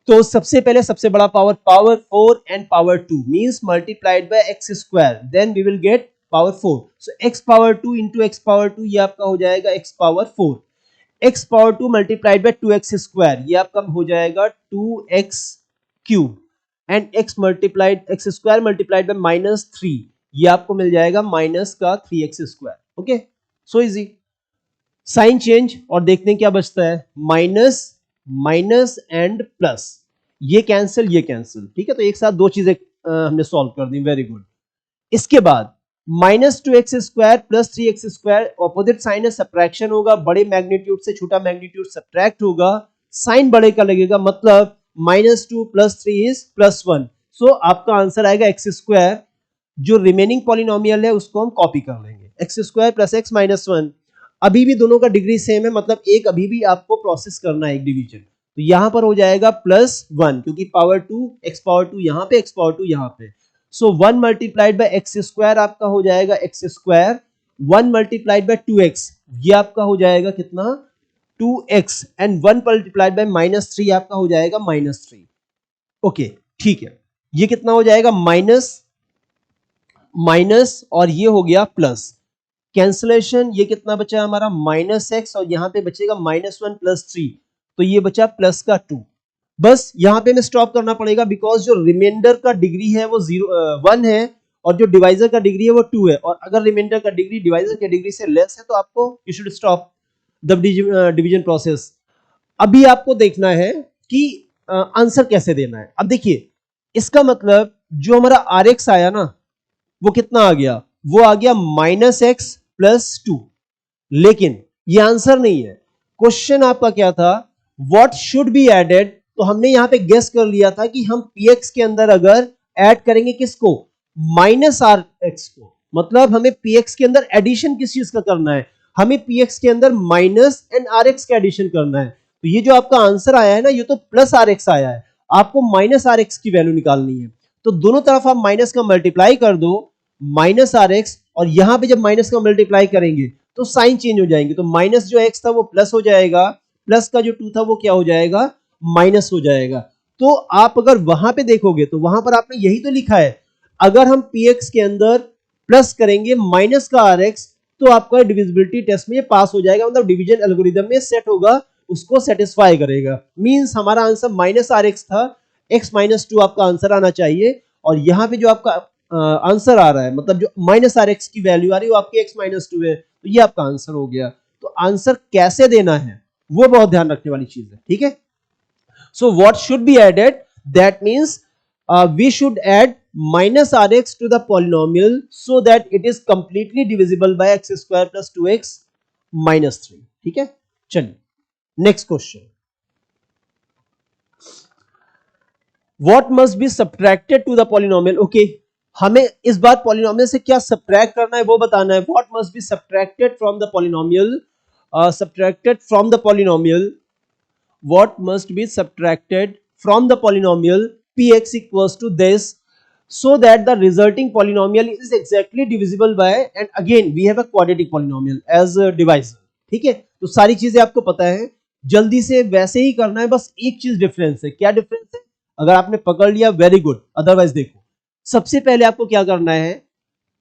Speaker 1: तो सबसे पहले सबसे बड़ा power four and power two means multiplied by x square, then we will get power four. So x power two into x power two, ये आपका हो जाएगा x power four. X power two multiplied by two x square, ये आपका हो जाएगा two x cube and x square multiplied by minus three, ये आपको मिल जाएगा माइनस का three x square. Okay, so easy. Sign change और देखते हैं क्या बचता है, माइनस माइनस एंड प्लस, ये कैंसिल ये कैंसिल। ठीक है, तो एक साथ दो चीजें हमने सॉल्व कर दी, वेरी गुड। इसके बाद minus two x square plus three x square, opposite sign है, सब्ट्रैक्शन होगा, बड़े मैग्नीट्यूड से छोटा मैग्नीट्यूड सब्ट्रैक्ट होगा, साइन बड़े का लगेगा, मतलब minus two plus three is plus one. So आपका आंसर आएगा एक्स स्क्वायर। जो रिमेनिंग पॉलिनोमियल है उसको हम कॉपी कर लेंगे, X square plus x minus one. अभी भी दोनों का डिग्री सेम है, मतलब एक अभी भी आपको प्रोसेस करना है एक डिवीजन। तो यहां पर हो जाएगा प्लस वन क्योंकि power two x power two यहां पे, एक्स पावर टू यहां पे। So one multiplied by x square आपका हो जाएगा x square, one multiplied by two x, ये आपका हो जाएगा कितना, two x, and one multiplied by minus three आपका हो जाएगा माइनस थ्री। ओके, ठीक है, ये कितना हो जाएगा, माइनस माइनस और ये हो गया प्लस, कैंसलेशन, ये कितना बचा हमारा माइनस एक्स और यहां पे बचेगा माइनस वन प्लस थ्री, तो ये बचा प्लस का टू। बस यहां पे हमें स्टॉप करना पड़ेगा बिकॉज जो रिमाइंडर का डिग्री है वो वन है और जो डिवाइजर का डिग्री है वो टू है, और अगर रिमाइंडर का डिग्री डिवाइजर के डिग्री से लेस है तो आपको you should stop the division process. अभी आपको देखना है कि आंसर कैसे देना है। अब देखिए इसका मतलब जो हमारा आर एक्स आया ना वो कितना आ गया, वो आ गया माइनस एक्स प्लस टू, लेकिन ये आंसर नहीं है। क्वेश्चन आपका क्या था, व्हाट शुड बी एडेड, तो हमने यहां पे गेस कर लिया था कि हम px के अंदर अगर ऐड करेंगे किसको, माइनस आर एक्स को, मतलब हमें पी एक्स के अंदर एडिशन किस चीज का करना है, हमें पी एक्स के अंदर माइनस एंड आर एक्स का एडिशन करना है। तो ये जो आपका आंसर आया है ना, ये तो प्लस आर एक्स आया है, आपको माइनस आर एक्स की वैल्यू निकालनी है। तो दोनों तरफ आप माइनस का मल्टीप्लाई कर दो, माइनस आर एक्स, और यहां पे जब माइनस का मल्टीप्लाई करेंगे तो साइन चेंज हो जाएंगे, तो माइनस जो एक्स था वो प्लस हो जाएगा, प्लस का जो टू था वो क्या हो जाएगा, माइनस हो जाएगा। तो आप अगर वहां पे देखोगे तो वहां पर आपने यही तो लिखा है, अगर हम px के अंदर प्लस करेंगे माइनस का rx, तो आपका डिविजिबिलिटी टेस्ट में ये पास हो जाएगा, मतलब डिवीजन एल्गोरिथम में सेट होगा, उसको सेटिस्फाई करेगा। मींस हमारा आंसर माइनस rx था, x माइनस टू आपका आंसर आना चाहिए, और यहां पे जो आपका आंसर आ रहा है, मतलब जो माइनस rx की वैल्यू आ रही है वो आपकी x माइनस टू है, तो ये आपका आंसर हो गया। तो आंसर कैसे देना है वो बहुत ध्यान रखने वाली चीज है, ठीक है। So what should be added? That means we should add minus rx to the polynomial so that it is completely divisible by x square plus 2x minus 3. ठीक है, चलिए next question. What must be subtracted to the polynomial? Okay, हमें इस बार polynomial से क्या subtract करना है वो बताना है। What must be subtracted from the polynomial? Subtracted from the polynomial, what must be subtracted from the polynomial px equals to this so that the resulting polynomial is exactly divisible by, and again we have a quadratic polynomial as a divisor। ठीक है, तो सारी चीजें आपको पता है, जल्दी से वैसे ही करना है, बस एक चीज डिफरेंस है। क्या डिफरेंस है? अगर आपने पकड़ लिया वेरी गुड, अदरवाइज देखो, सबसे पहले आपको क्या करना है,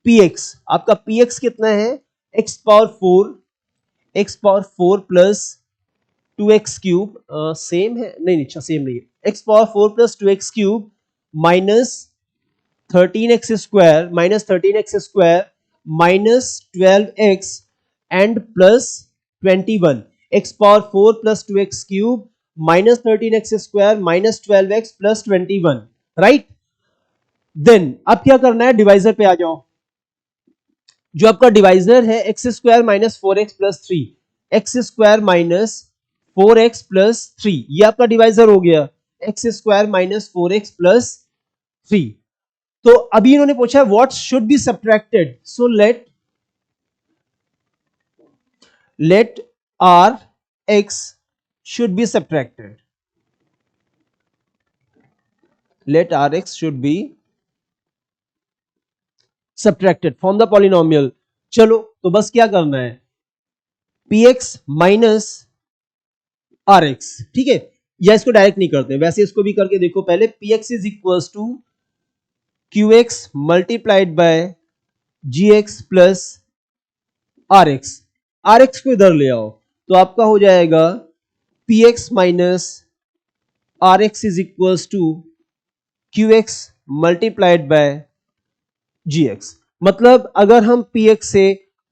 Speaker 1: px, आपका px कितना है, x power 4, x power 4 plus 2x cube, same है, नहीं अच्छा सेम नहीं है, x power 4 plus 2x cube minus 13x square, minus 13x square minus 12x and plus 21, x power 4 plus 2x cube minus 13x square minus 12x plus 21, right. Then अब क्या करना है, divisor पे आ जाओ। जो आपका डिवाइजर है x square minus 4x plus 3, x square minus 4x plus 3, ये आपका डिवाइजर हो गया, X square minus 4x plus 3। तो अभी इन्होंने पूछा what should be subtracted, so let r x should be subtracted, let r x should be subtracted from the polynomial. चलो तो बस क्या करना है, px माइनस आर एक्स, ठीक है, या इसको डायरेक्ट नहीं करते, वैसे इसको भी करके देखो पहले। px is equal to qx multiplied by gx plus r x को इधर ले आओ, तो आपका हो जाएगा px minus r x is equal to qx multiplied by gx। मतलब अगर हम px से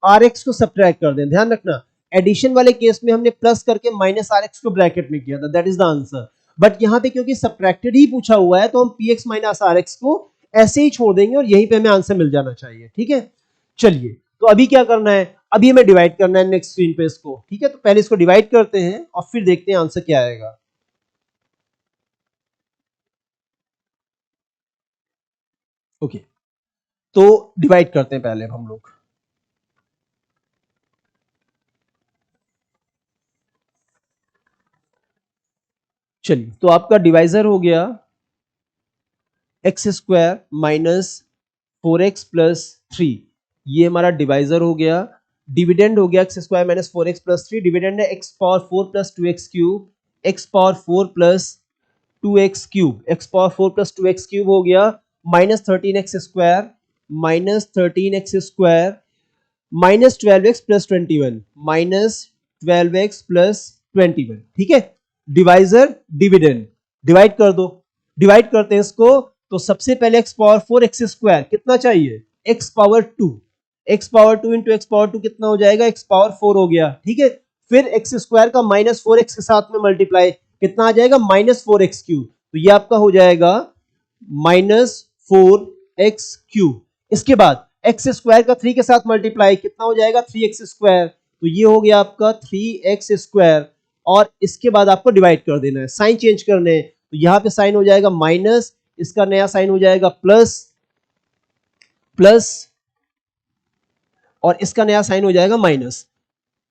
Speaker 1: rx को सब्ट्रैक्ट कर दें, ध्यान रखना एडिशन वाले केस में हमने प्लस करके माइनस rx को ब्रैकेट में किया था, that is the answer. But यहां पे क्योंकि सब्ट्रैक्टेड ही पूछा हुआ है, तो हम px माइनस rx को ऐसे ही छोड़ देंगे और यहीं पे हमें आंसर मिल जाना चाहिए, ठीक है। चलिए तो अभी क्या करना है, अभी हमें डिवाइड करना है नेक्स्ट स्क्रीन पे इसको, ठीक है। तो पहले इसको डिवाइड करते हैं और फिर देखते हैं आंसर क्या आएगा। ओके, तो डिवाइड करते हैं पहले हम लोग। चलिए तो आपका डिवाइजर हो गया X square minus 4x plus 3, ये हमारा डिवाइजर हो गया। डिविडेंड हो गया X square minus 4x plus 3, dividend है X power 4 plus 2x cube, X power 4 plus 2x cube, X power 4 plus 2x cube हो गया minus 13x square, minus 13x square minus 12x plus 21, minus 12x plus 21, ठीक है। Divisor dividend, divide कर दो, divide करते हैं इसको। तो सबसे पहले x पावर 4 एक्स स्क्वायर कितना चाहिए, x power 2, x power 2 into x power 2 कितना हो जाएगा, x पावर 4 हो गया, ठीक है। फिर एक्स स्क्वायर का माइनस 4x के साथ में मल्टीप्लाई कितना आ जाएगा, माइनस 4x क्यूब, तो ये आपका हो जाएगा माइनस 4x क्यूब। इसके बाद एक्स स्क्वायर का 3 के साथ मल्टीप्लाई कितना हो जाएगा, 3x स्क्वायर, तो ये हो गया आपका 3x स्क्वायर। और इसके बाद आपको डिवाइड कर देना है, साइन चेंज करने हैं, तो यहां पे साइन हो जाएगा माइनस, इसका नया साइन हो जाएगा प्लस, प्लस और इसका नया साइन हो जाएगा minus,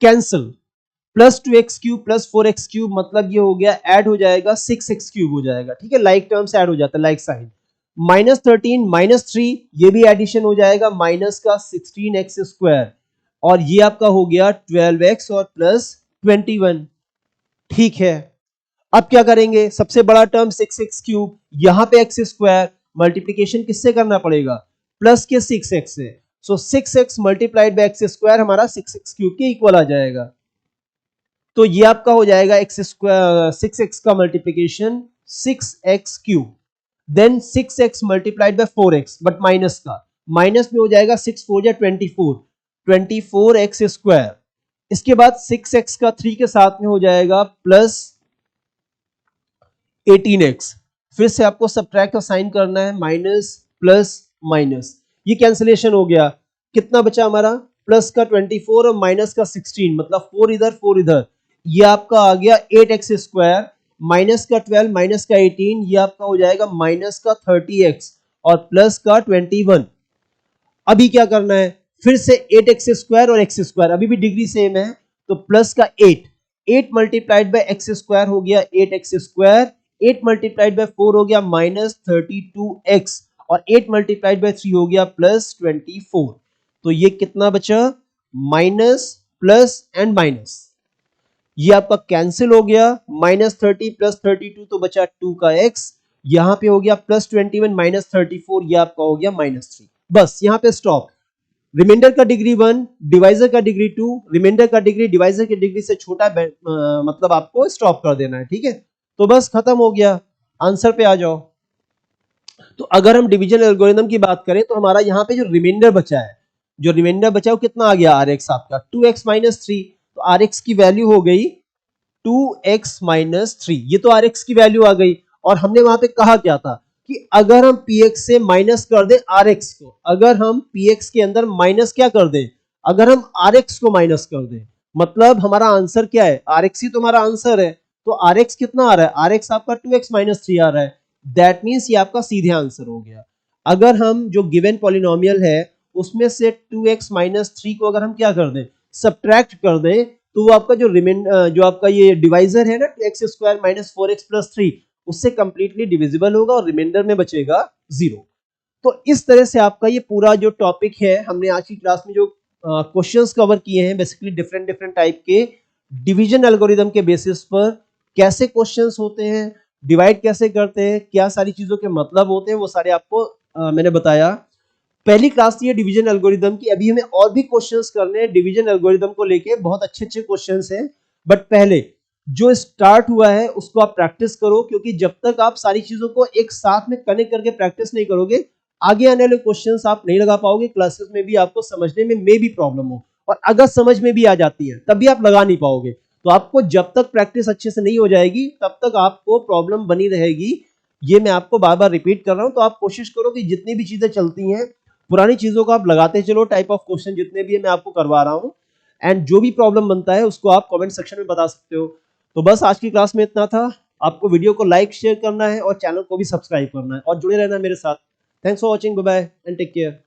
Speaker 1: cancel, plus 2x³ plus 4x³ मतलब ये हो गया ऐड हो जाएगा 6x³ हो जाएगा, ठीक है, लाइक टर्म से ऐड हो जाता है, लाइक साइन, -13 -3 ये भी एडिशन हो जाएगा माइनस का 16x², और ये आपका हो गया 12x और प्लस 21, ठीक है। अब क्या करेंगे, सबसे बड़ा टर्म 6x³, यहां पे x², मल्टीप्लीकेशन किससे करना पड़ेगा, प्लस के 6x से, सो 6x मल्टीप्लाइड बाय x² हमारा 6x³ के इक्वल आ जाएगा। तो ये आपका हो जाएगा x², 6x का multiplication 6x³, then 6x multiplied by 4x, but minus का, माइनस में हो जाएगा 6 4 जा 24, 24x², इसके बाद 6x का 3 के साथ में हो जाएगा प्लस 18x, फिर से आपको सब्ट्रैक्ट का साइन करना है, माइनस प्लस माइनस, ये कैंसिलेशन हो गया, कितना बचा हमारा, प्लस का 24 और माइनस का 16, मतलब 4 इधर 4 इधर, ये आपका आ गया 8x², माइनस का 12 माइनस का 18, ये आपका हो जाएगा माइनस का 30x और प्लस का 21। अभी क्या करना है, फिर से 8x² और x², अभी भी डिग्री सेम है, तो प्लस का 8 मल्टीप्लाइड बाय x² हो गया 8x², 8 मल्टीप्लाइड बाय 4 हो गया माइनस 32x, और 8 मल्टीप्लाइड बाय 3 हो गया प्लस 24, तो ये कितना बचा, माइनस प्लस एंड माइनस, ये आपका कैंसिल हो गया, -30 प्लस 32 तो बचा 2 का x, यहां पे हो गया प्लस 21 माइनस 34, ये आपका हो गया -3, बस यहां पे स्टॉप। रिमाइंडर का डिग्री 1, डिवाइजर का डिग्री 2, रिमाइंडर का डिग्री डिवाइजर की डिग्री से छोटा, मतलब आपको स्टॉप कर देना है, ठीक है, तो बस खत्म हो गया, आंसर पे आ जाओ। तो अगर हम डिवीजन एल्गोरिथम की बात करें तो हमारा यहाँ पे जो रिमाइंडर बचा है, जो रिमाइंडर बचा है वो कितना आ गया, rx आपका 2x - 3, तो rx की वैल्यू हो गई 2x - 3, ये तो rx की वैल्यू आ गई, और हमने वहां पे कहा क्या था कि अगर हम px से माइनस कर दें rx को, अगर हम px के अंदर माइनस क्या कर दें, अगर हम rx को माइनस कर दें, मतलब हमारा आंसर क्या है, rx ही तो हमारा आंसर है, तो rx कितना आ रहा है, rx आपका 2x - 3 आ रहा है, दैट मीन्स ये आपका सीधे आंसर हो गया। अगर हम जो गिवन पॉलिनोमियल है उसमें से 2x - 3 को अगर हम क्या कर दें, सब्ट्रैक्ट कर दें, तो वो आपका जो आपका ये डिवाइजर है ना, x² - 4x + 3, उससे कंप्लीटली डिविजिबल होगा और रिमाइंडर में बचेगा 0। तो इस तरह से आपका ये पूरा जो टॉपिक है, हमने आज की क्लास में जो क्वेश्चंस कवर किए हैं, बेसिकली डिफरेंट डिफरेंट टाइप के डिवीजन एल्गोरिदम के बेसिस पर कैसे क्वेश्चंस होते हैं, डिवाइड कैसे करते हैं, क्या सारी चीजों के मतलब होते हैं, वो सारे आपको मैंने बताया। पहली क्लास थी डिवीजन एल्गोरिदम की, अभी हमें और भी क्वेश्चंस करने हैं डिवीजन एल्गोरिदम को लेके, बहुत अच्छे अच्छे क्वेश्चंस हैं, बट पहले जो स्टार्ट हुआ है उसको आप प्रैक्टिस करो, क्योंकि जब तक आप सारी चीजों को एक साथ में कनेक्ट करके प्रैक्टिस नहीं करोगे, आगे आने वाले क्वेश्चंस आप नहीं लगा पाओगे, क्लासेस में भी आपको समझने में भी प्रॉब्लम हो, और अगर समझ में भी आ जाती है तब भी आप लगा नहीं पाओगे। तो आपको जब तक प्रैक्टिस अच्छे से नहीं हो जाएगी तब तक आपको प्रॉब्लम बनी रहेगी, ये मैं आपको बार बार रिपीट कर रहा हूं। तो आप कोशिश करो कि जितनी भी चीजें चलती हैं पुरानी चीजों को आप लगाते चलो, टाइप ऑफ क्वेश्चन जितने भी है मैं आपको करवा रहा हूं, एंड जो भी प्रॉब्लम बनता है उसको आप कमेंट सेक्शन में बता सकते हो। तो बस आज की क्लास में इतना था, आपको वीडियो को लाइक शेयर करना है और चैनल को भी सब्सक्राइब करना है और जुड़े रहना मेरे साथ। Thanks for watching, bye bye and take care.